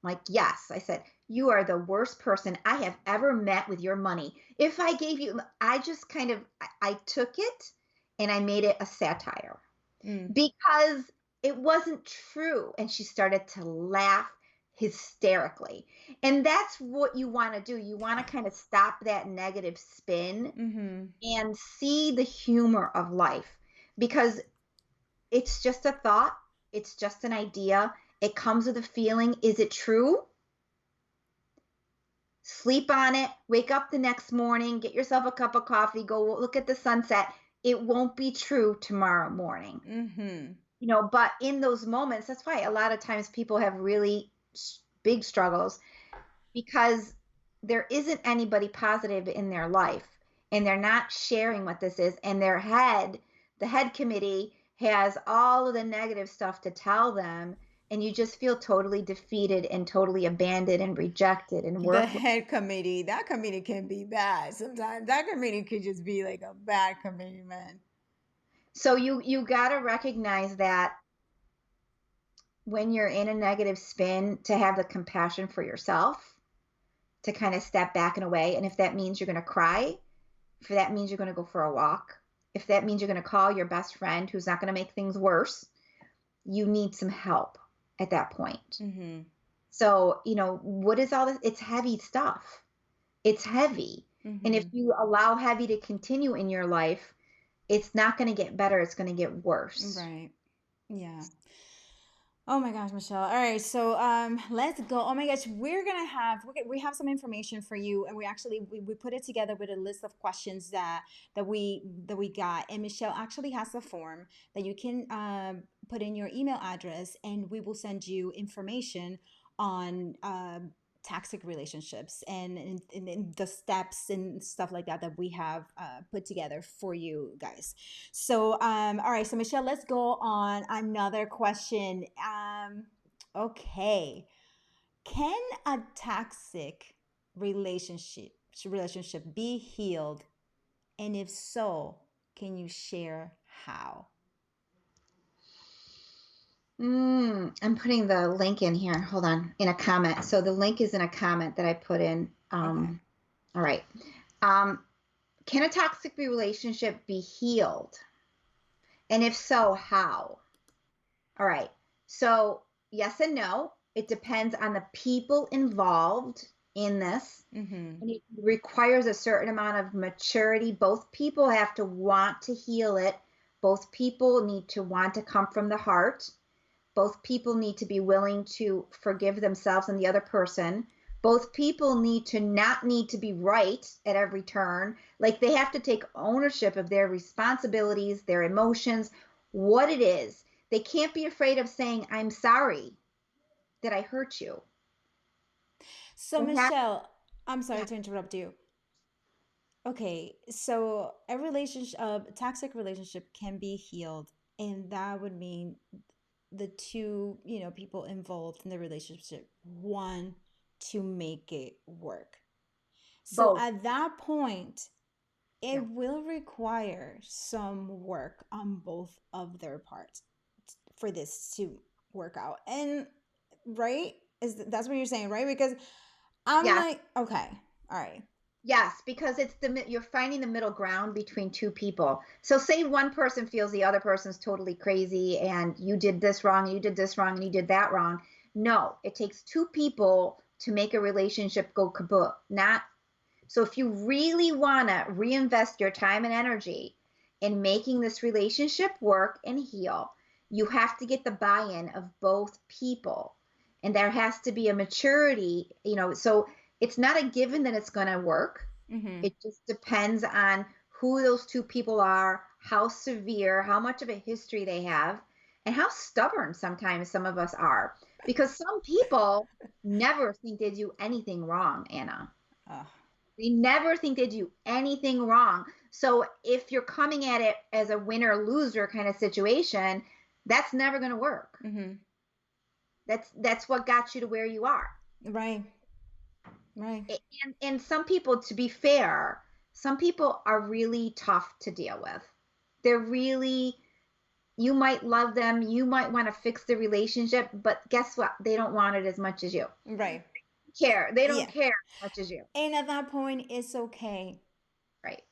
Like, yes, I said, you are the worst person I have ever met with your money. If I gave you, I just kind of, I took it and I made it a satire
Mm.
because it wasn't true. And she started to laugh hysterically. And that's what you want to do. You want to kind of stop that negative spin
Mm-hmm.
and see the humor of life, because it's just a thought, it's just an idea. It comes with a feeling. Is it true? Sleep on it, wake up the next morning, get yourself a cup of coffee, go look at the sunset. It won't be true tomorrow morning.
Mm-hmm.
But in those moments, that's why a lot of times people have really big struggles, because there isn't anybody positive in their life, and they're not sharing what this is, and the head committee has all of the negative stuff to tell them, and you just feel totally defeated and totally abandoned and rejected and
The
worthless.
head committee, that committee can be bad. Sometimes that committee could just be like a bad committee, man.
So you got to recognize that when you're in a negative spin, to have the compassion for yourself, to kind of step back and away. And if that means you're going to cry, if that means you're going to go for a walk, if that means you're going to call your best friend who's not going to make things worse, you need some help at that point.
Mm-hmm.
So, what is all this? It's heavy stuff. It's heavy. And if
Mm-hmm.
you allow heavy to continue in your life, it's not going to get better. It's going to get worse.
Right. Yeah. Oh my gosh, Michelle. All right, so let's go. Oh my gosh, we have some information for you, and we put it together with a list of questions that we got. And Michelle actually has a form that you can put in your email address, and we will send you information on toxic relationships and the steps and stuff like that we have put together for you guys. So, all right. So, Michelle, let's go on another question. Okay. Can a toxic relationship relationship be healed? And if so, can you share how?
I'm putting the link in here. Hold on, in a comment. So the link is in a comment that I put in.
Okay.
All right. Um, can a toxic relationship be healed? And if so, how? All right. So, yes and no. It depends on the people involved in this.
Mm-hmm.
And it requires a certain amount of maturity. Both people have to want to heal it. Both people need to want to come from the heart. Both people need to be willing to forgive themselves and the other person. Both people need to not need to be right at every turn. Like, they have to take ownership of their responsibilities, their emotions, what it is. They can't be afraid of saying, I'm sorry that I hurt you.
So,
They have,
Michelle, I'm sorry
yeah,
to interrupt you. Okay, so a toxic relationship can be healed, and that would mean the two, people involved in the relationship want to make it work. So
both.
at that point, it
Yeah,
will require some work on both of their parts for this to work out. And right? That's what you're saying, right? Because I'm
yeah.
like, okay, all right.
Yes, because you're finding the middle ground between two people. So say one person feels the other person's totally crazy, and you did this wrong, and you did this wrong, and you did that wrong. No, it takes two people to make a relationship go kaboom. Not so if you really want to reinvest your time and energy in making this relationship work and heal, you have to get the buy-in of both people. And there has to be a maturity, so it's not a given that it's going to work.
Mm-hmm.
It just depends on who those two people are, how severe, how much of a history they have, and how stubborn sometimes some of us are. Because some people never think they do anything wrong, Anna.
Oh.
They never think they do anything wrong. So if you're coming at it as a winner loser kind of situation, that's never going to work.
Mm-hmm.
That's what got you to where you are.
Right. Right.
And some people, to be fair, some people are really tough to deal with. They're really, you might love them, you might want to fix the relationship, but guess what? They don't want it as much as you.
Right.
They don't
Yeah.
care as much as you.
And at that point, it's okay
Right.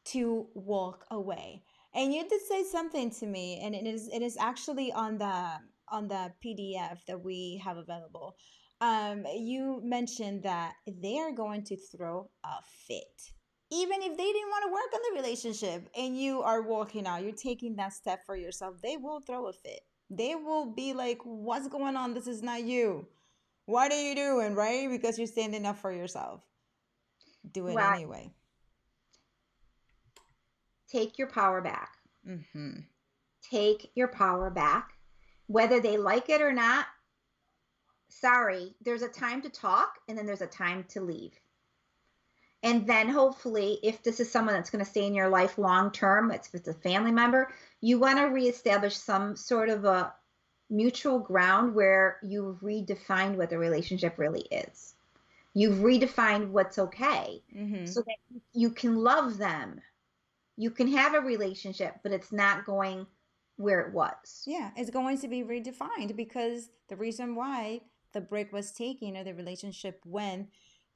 to walk away. And you did say something to me, and it is actually on the PDF that we have available. You mentioned that they are going to throw a fit. Even if they didn't want to work on the relationship and you are walking out, you're taking that step for yourself, they will throw a fit. They will be like, what's going on? This is not you. What are you doing? Right? Because you're standing up for yourself. Do it
Well,
anyway.
take your power back.
Mm-hmm.
Take your power back. Whether they like it or not, sorry, there's a time to talk and then there's a time to leave. And then hopefully, if this is someone that's going to stay in your life long term, if it's a family member, you want to reestablish some sort of a mutual ground where you've redefined what the relationship really is. You've redefined what's okay
Mm-hmm.
so that you can love them. You can have a relationship, but it's not going where it was.
Yeah, it's going to be redefined because the reason why the break was taken or the relationship went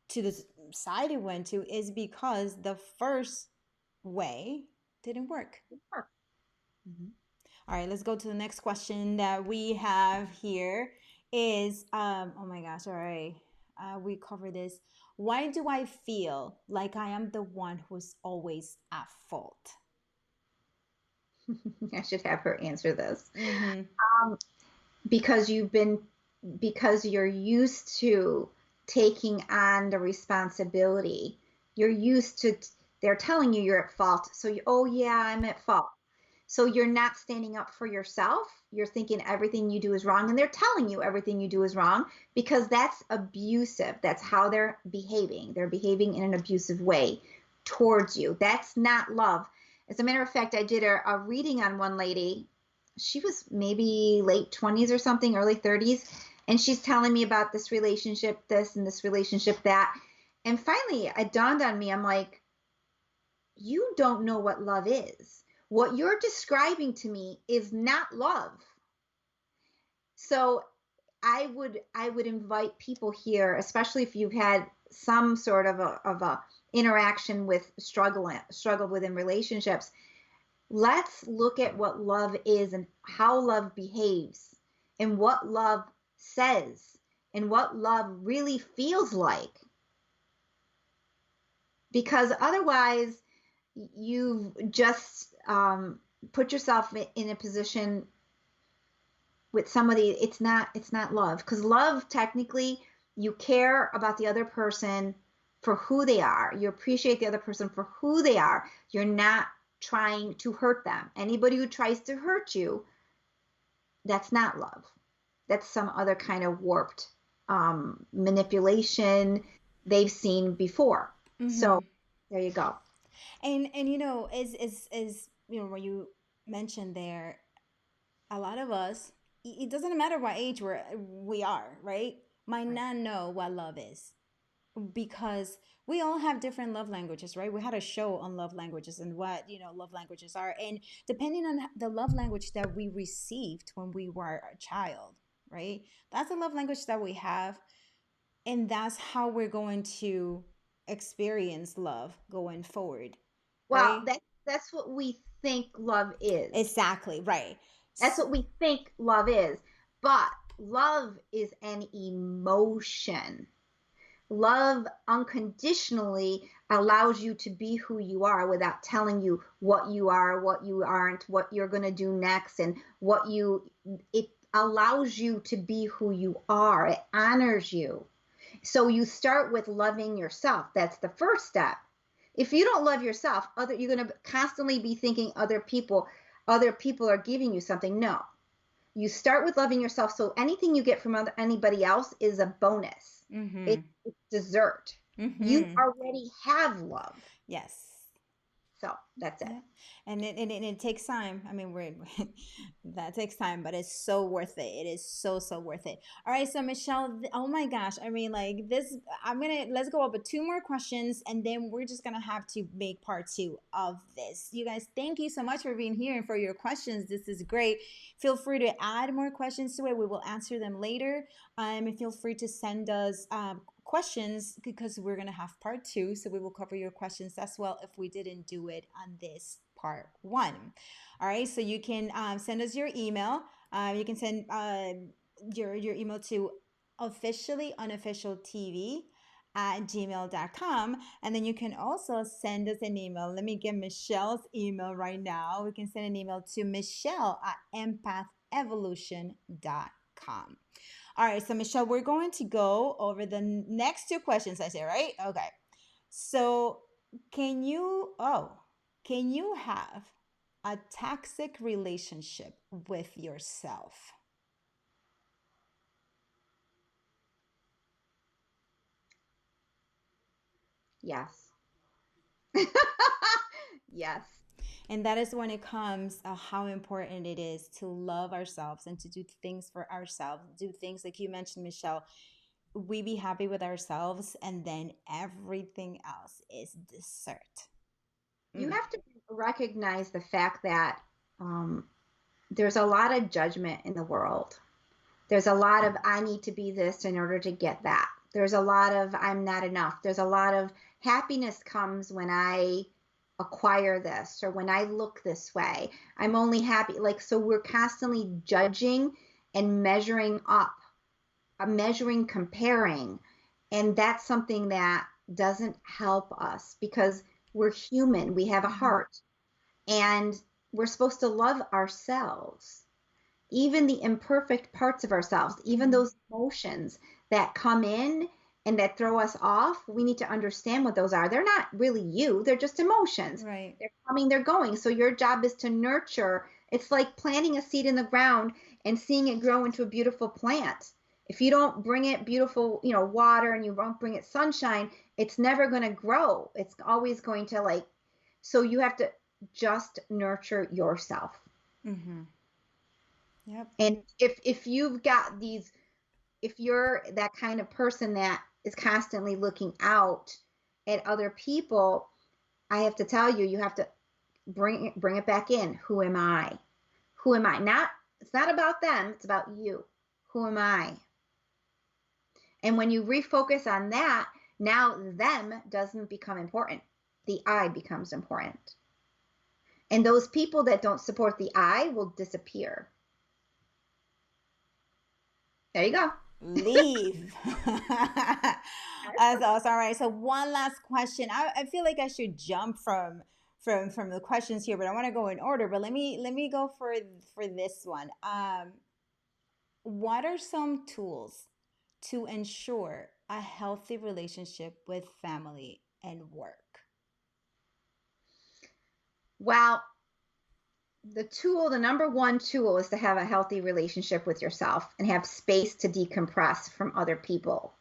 to the side it went to is because the first way didn't work.
Mhm.
All right, let's go to the next question that we have here is oh my gosh, all right. We cover this. Why do I feel like I am the one who's always at fault?
I should have her answer this.
Mm-hmm.
Um, because because you're used to taking on the responsibility. You're used to, they're telling you you're at fault. So oh yeah, I'm at fault. So you're not standing up for yourself. You're thinking everything you do is wrong, and they're telling you everything you do is wrong because that's abusive. That's how they're behaving. They're behaving in an abusive way towards you. That's not love. As a matter of fact, I did a reading on one lady. She was maybe late 20s or something, early 30s. And she's telling me about this relationship, this, and this relationship, that. And finally, it dawned on me. I'm like, you don't know what love is. What you're describing to me is not love. So I would invite people here, especially if you've had some sort of a interaction with struggle within relationships. Let's look at what love is and how love behaves and what love says and what love really feels like. Because otherwise, you've just put yourself in a position with somebody. It's not love, because love, technically, you care about the other person for who they are. You appreciate the other person for who they are. You're not trying to hurt them. Anybody who tries to hurt you, that's not love. That's some other kind of warped manipulation they've seen before.
Mm-hmm.
So there you go.
And you know, is you know, when you mentioned there, a lot of us, it doesn't matter what age we are, right? Might
Right.
not know what love is because we all have different love languages, right? We had a show on love languages and what, love languages are. And depending on the love language that we received when we were a child, right? That's the love language that we have. And that's how we're going to experience love going forward,
Well,
right?
that's what we think love is.
Exactly, right.
That's what we think love is. But love is an emotion. Love unconditionally allows you to be who you are without telling you what you are, what you aren't, what you're going to do next, and it allows you to be who you are. It honors you. So you start with loving yourself. That's the first step. If you don't love yourself, you're going to constantly be thinking other people are giving you something. No. You start with loving yourself. So anything you get from anybody else is a bonus.
Mm-hmm.
It's dessert. You
Mm-hmm.
already have love.
Yes.
So that's it.
Yeah. And it takes time. I mean, that takes time, but it's so worth it. It is so, so worth it. All right. So Michelle, oh my gosh. I mean, like this, let's go over two more questions and then we're just going to have to make part 2 of this. You guys, thank you so much for being here and for your questions. This is great. Feel free to add more questions to it. We will answer them later. And feel free to send us questions because we're going to have part 2, so we will cover your questions as well if we didn't do it on this part 1. All right, so you can send us your email. You can send your email to officially-unofficialtv at gmail.com, and then you can also send us an email. Let me get Michelle's email right now. We can send an email to Michelle at empathevolution.com. All right, so Michelle, we're going to go over the next 2 questions, I say, right? Okay. So can you have a toxic relationship with yourself?
Yes. Yes.
And that is when it comes how important it is to love ourselves and to do things for ourselves, do things like you mentioned, Michelle. We be happy with ourselves, and then everything else is dessert.
You have to recognize the fact that there's a lot of judgment in the world. There's a lot of I need to be this in order to get that. There's a lot of I'm not enough. There's a lot of happiness comes when I acquire this or when I look this way. I'm only happy. So we're constantly judging and measuring up, measuring, comparing. And that's something that doesn't help us because we're human. We have a heart and we're supposed to love ourselves, even the imperfect parts of ourselves, even those emotions that come in and that throw us off. We need to understand what those are. They're not really you, they're just emotions.
Right.
They're coming, they're going. So your job is to nurture. It's like planting a seed in the ground and seeing it grow into a beautiful plant. If you don't bring it beautiful, water, and you won't bring it sunshine, it's never going to grow. It's always going to so you have to just nurture yourself.
Mm-hmm. Yep.
And if you've got if you're that kind of person that is constantly looking out at other people, I have to tell you, you have to bring it back in. Who am I? Who am I? It's not about them, it's about you. Who am I? And when you refocus on that, now them doesn't become important. The I becomes important. And those people that don't support the I will disappear. There you go.
Leave. That's awesome. All right. So one last question. I feel like I should jump from the questions here, but I want to go in order. But let me go for this one. What are some tools to ensure a healthy relationship with family and work?
Well, the number one tool is to have a healthy relationship with yourself and have space to decompress from other people,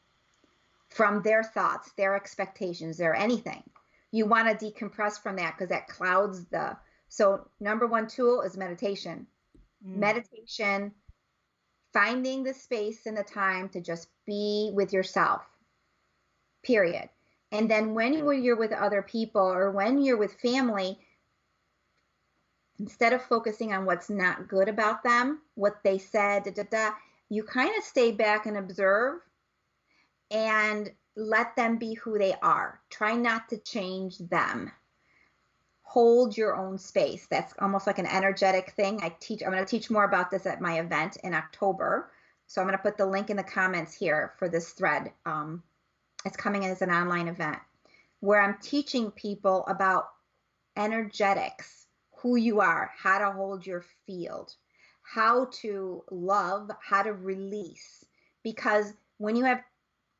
from their thoughts, their expectations, their anything. You want to decompress from that because that clouds so number one tool is meditation. Meditation, finding the space and the time to just be with yourself, period. And then when you're with other people or when you're with family, instead of focusing on what's not good about them, what they said, you kind of stay back and observe and let them be who they are. Try not to change them. Hold your own space. That's almost like an energetic thing. I'm going to teach more about this at my event in October. So I'm going to put the link in the comments here for this thread. It's coming as an online event where I'm teaching people about energetics, who you are, how to hold your field, how to love, how to release. Because when you have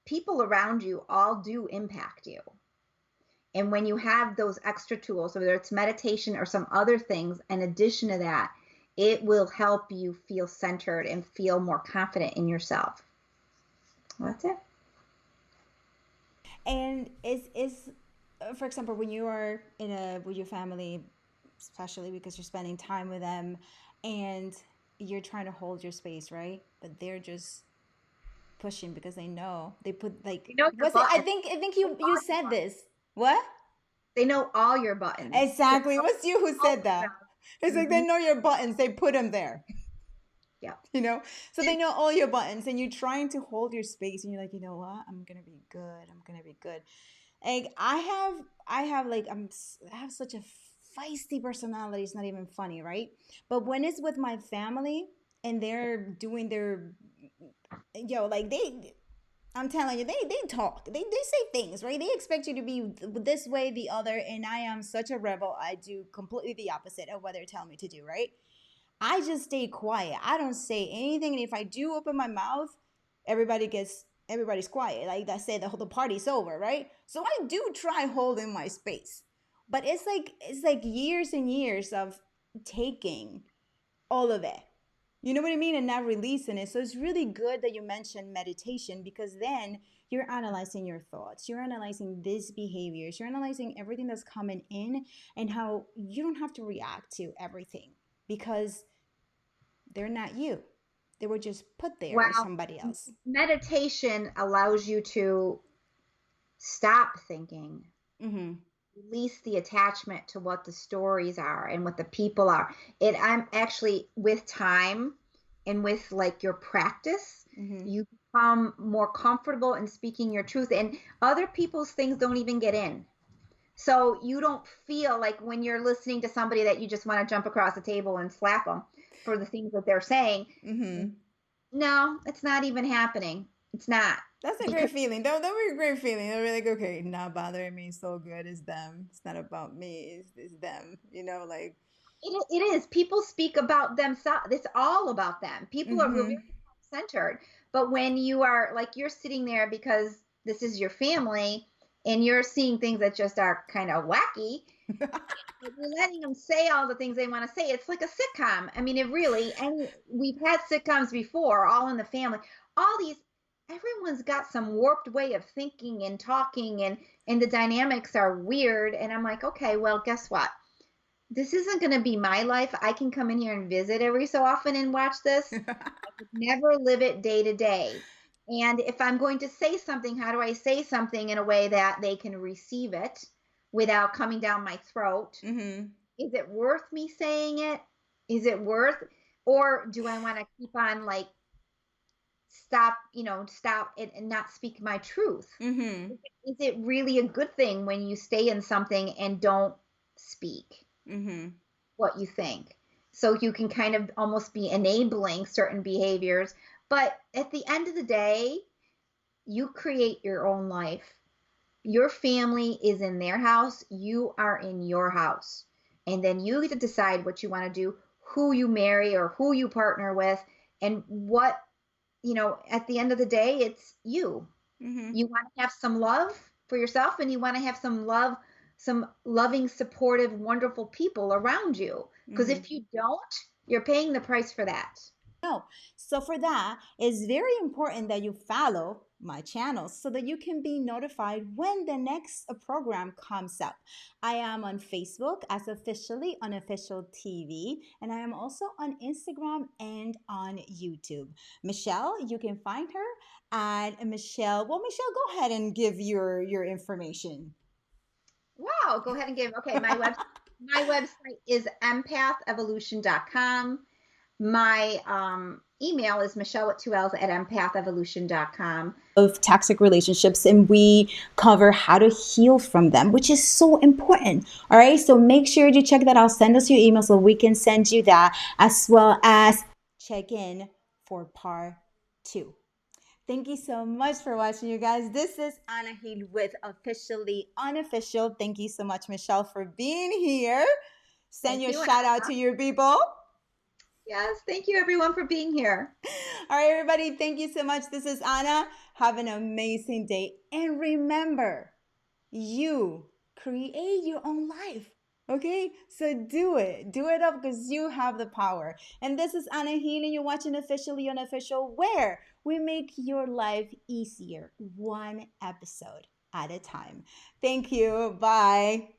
people around you, all do impact you. And when you have those extra tools, whether it's meditation or some other things, in addition to that, it will help you feel centered and feel more confident in yourself. Well, that's it.
And is for example, when you are in a with your family, especially because you're spending time with them, and you're trying to hold your space, right? But they're just pushing because they know they put like
They know your
was it?
buttons.
I think you said this. What?
They know all your buttons. So
Exactly. It was you who said that. It's like they
mm-hmm.
know your buttons. They put them there.
Yeah.
You know, so they know all your buttons, and you're trying to hold your space, and you're like, you know what? I'm gonna be good. I'm gonna be good. Like I have like I have such a feisty personality. It's not even funny, right? But when it's with my family and they're doing their like I'm telling you, they talk. They say things, right? They expect you to be this way, the other, and I am such a rebel. I do completely the opposite of what they're telling me to do, right? I just stay quiet. I don't say anything, and if I do open my mouth, everybody's quiet. Like I said, the party's over, right? So I do try holding my space, but it's like years and years of taking all of it. You know what I mean? And not releasing it. So it's really good that you mentioned meditation because then you're analyzing your thoughts, you're analyzing these behaviors, you're analyzing everything that's coming in and how you don't have to react to everything because they're not you. They were just put there by
Well,
somebody else.
meditation allows you to stop thinking,
Mm-hmm.
release the attachment to what the stories are and what the people are. I'm actually with time and with like your practice,
Mm-hmm.
you become more comfortable in speaking your truth, and other people's things don't even get in. So you don't feel like when you're listening to somebody that you just want to jump across the table and slap them for the things that they're saying.
Mm-hmm.
No, it's not even happening. It's not.
That's a
Because
great feeling. That was a great feeling. They're like, okay, not bothering me so good. It's them. It's not about me. It's them. Like.
it is. People speak about themselves. It's all about them. People are very
Mm-hmm.
centered. But when you are like, you're sitting there because this is your family and you're seeing things that just are kind of wacky, but you're letting them say all the things they want to say. It's like a sitcom. I mean, it really, and we've had sitcoms before, All in the Family. All these, everyone's got some warped way of thinking and talking, and the dynamics are weird. And I'm like, okay, well, guess what? This isn't going to be my life. I can come in here and visit every so often and watch this. I could never live it day to day. And if I'm going to say something, how do I say something in a way that they can receive it without coming down my throat?
Mm-hmm.
Is it worth me saying it? Is it worth, or do I want to keep on like stop it and not speak my truth?
Mm-hmm.
Is it really a good thing when you stay in something and don't speak
Mm-hmm.
what you think? So you can kind of almost be enabling certain behaviors. But at the end of the day, you create your own life. Your family is in their house, you are in your house. And then you get to decide what you want to do, who you marry or who you partner with, and at the end of the day, it's you.
Mm-hmm.
You want to have some love for yourself, and you want to have some loving, supportive, wonderful people around you. Because
Mm-hmm.
if you don't, you're paying the price for that.
No. So for that, it's very important that you follow my channel so that you can be notified when the next program comes up. I am on Facebook as Officially Unofficial TV, and I am also on Instagram and on YouTube. Michelle, you can find her at Michelle. Well, Michelle, go ahead and give your information.
Wow, go ahead and give. Okay, my website is empathevolution.com. My email is Michelle with two L's at empathevolution.com.
Of toxic relationships, and we cover how to heal from them, which is so important. All right, so make sure you check that out. Send us your email so we can send you that, as well as check in for part 2. Thank you so much for watching, you guys. This is Anna Hill with Officially Unofficial. Thank you so much, Michelle, for being here. Send your shout out to your people.
Yes, thank you everyone for being here.
All right, everybody, thank you so much. This is Anna. Have an amazing day. And remember, you create your own life. Okay, so do it up because you have the power. And this is Anna Heen, and you're watching Officially Unofficial, where we make your life easier, one episode at a time. Thank you. Bye.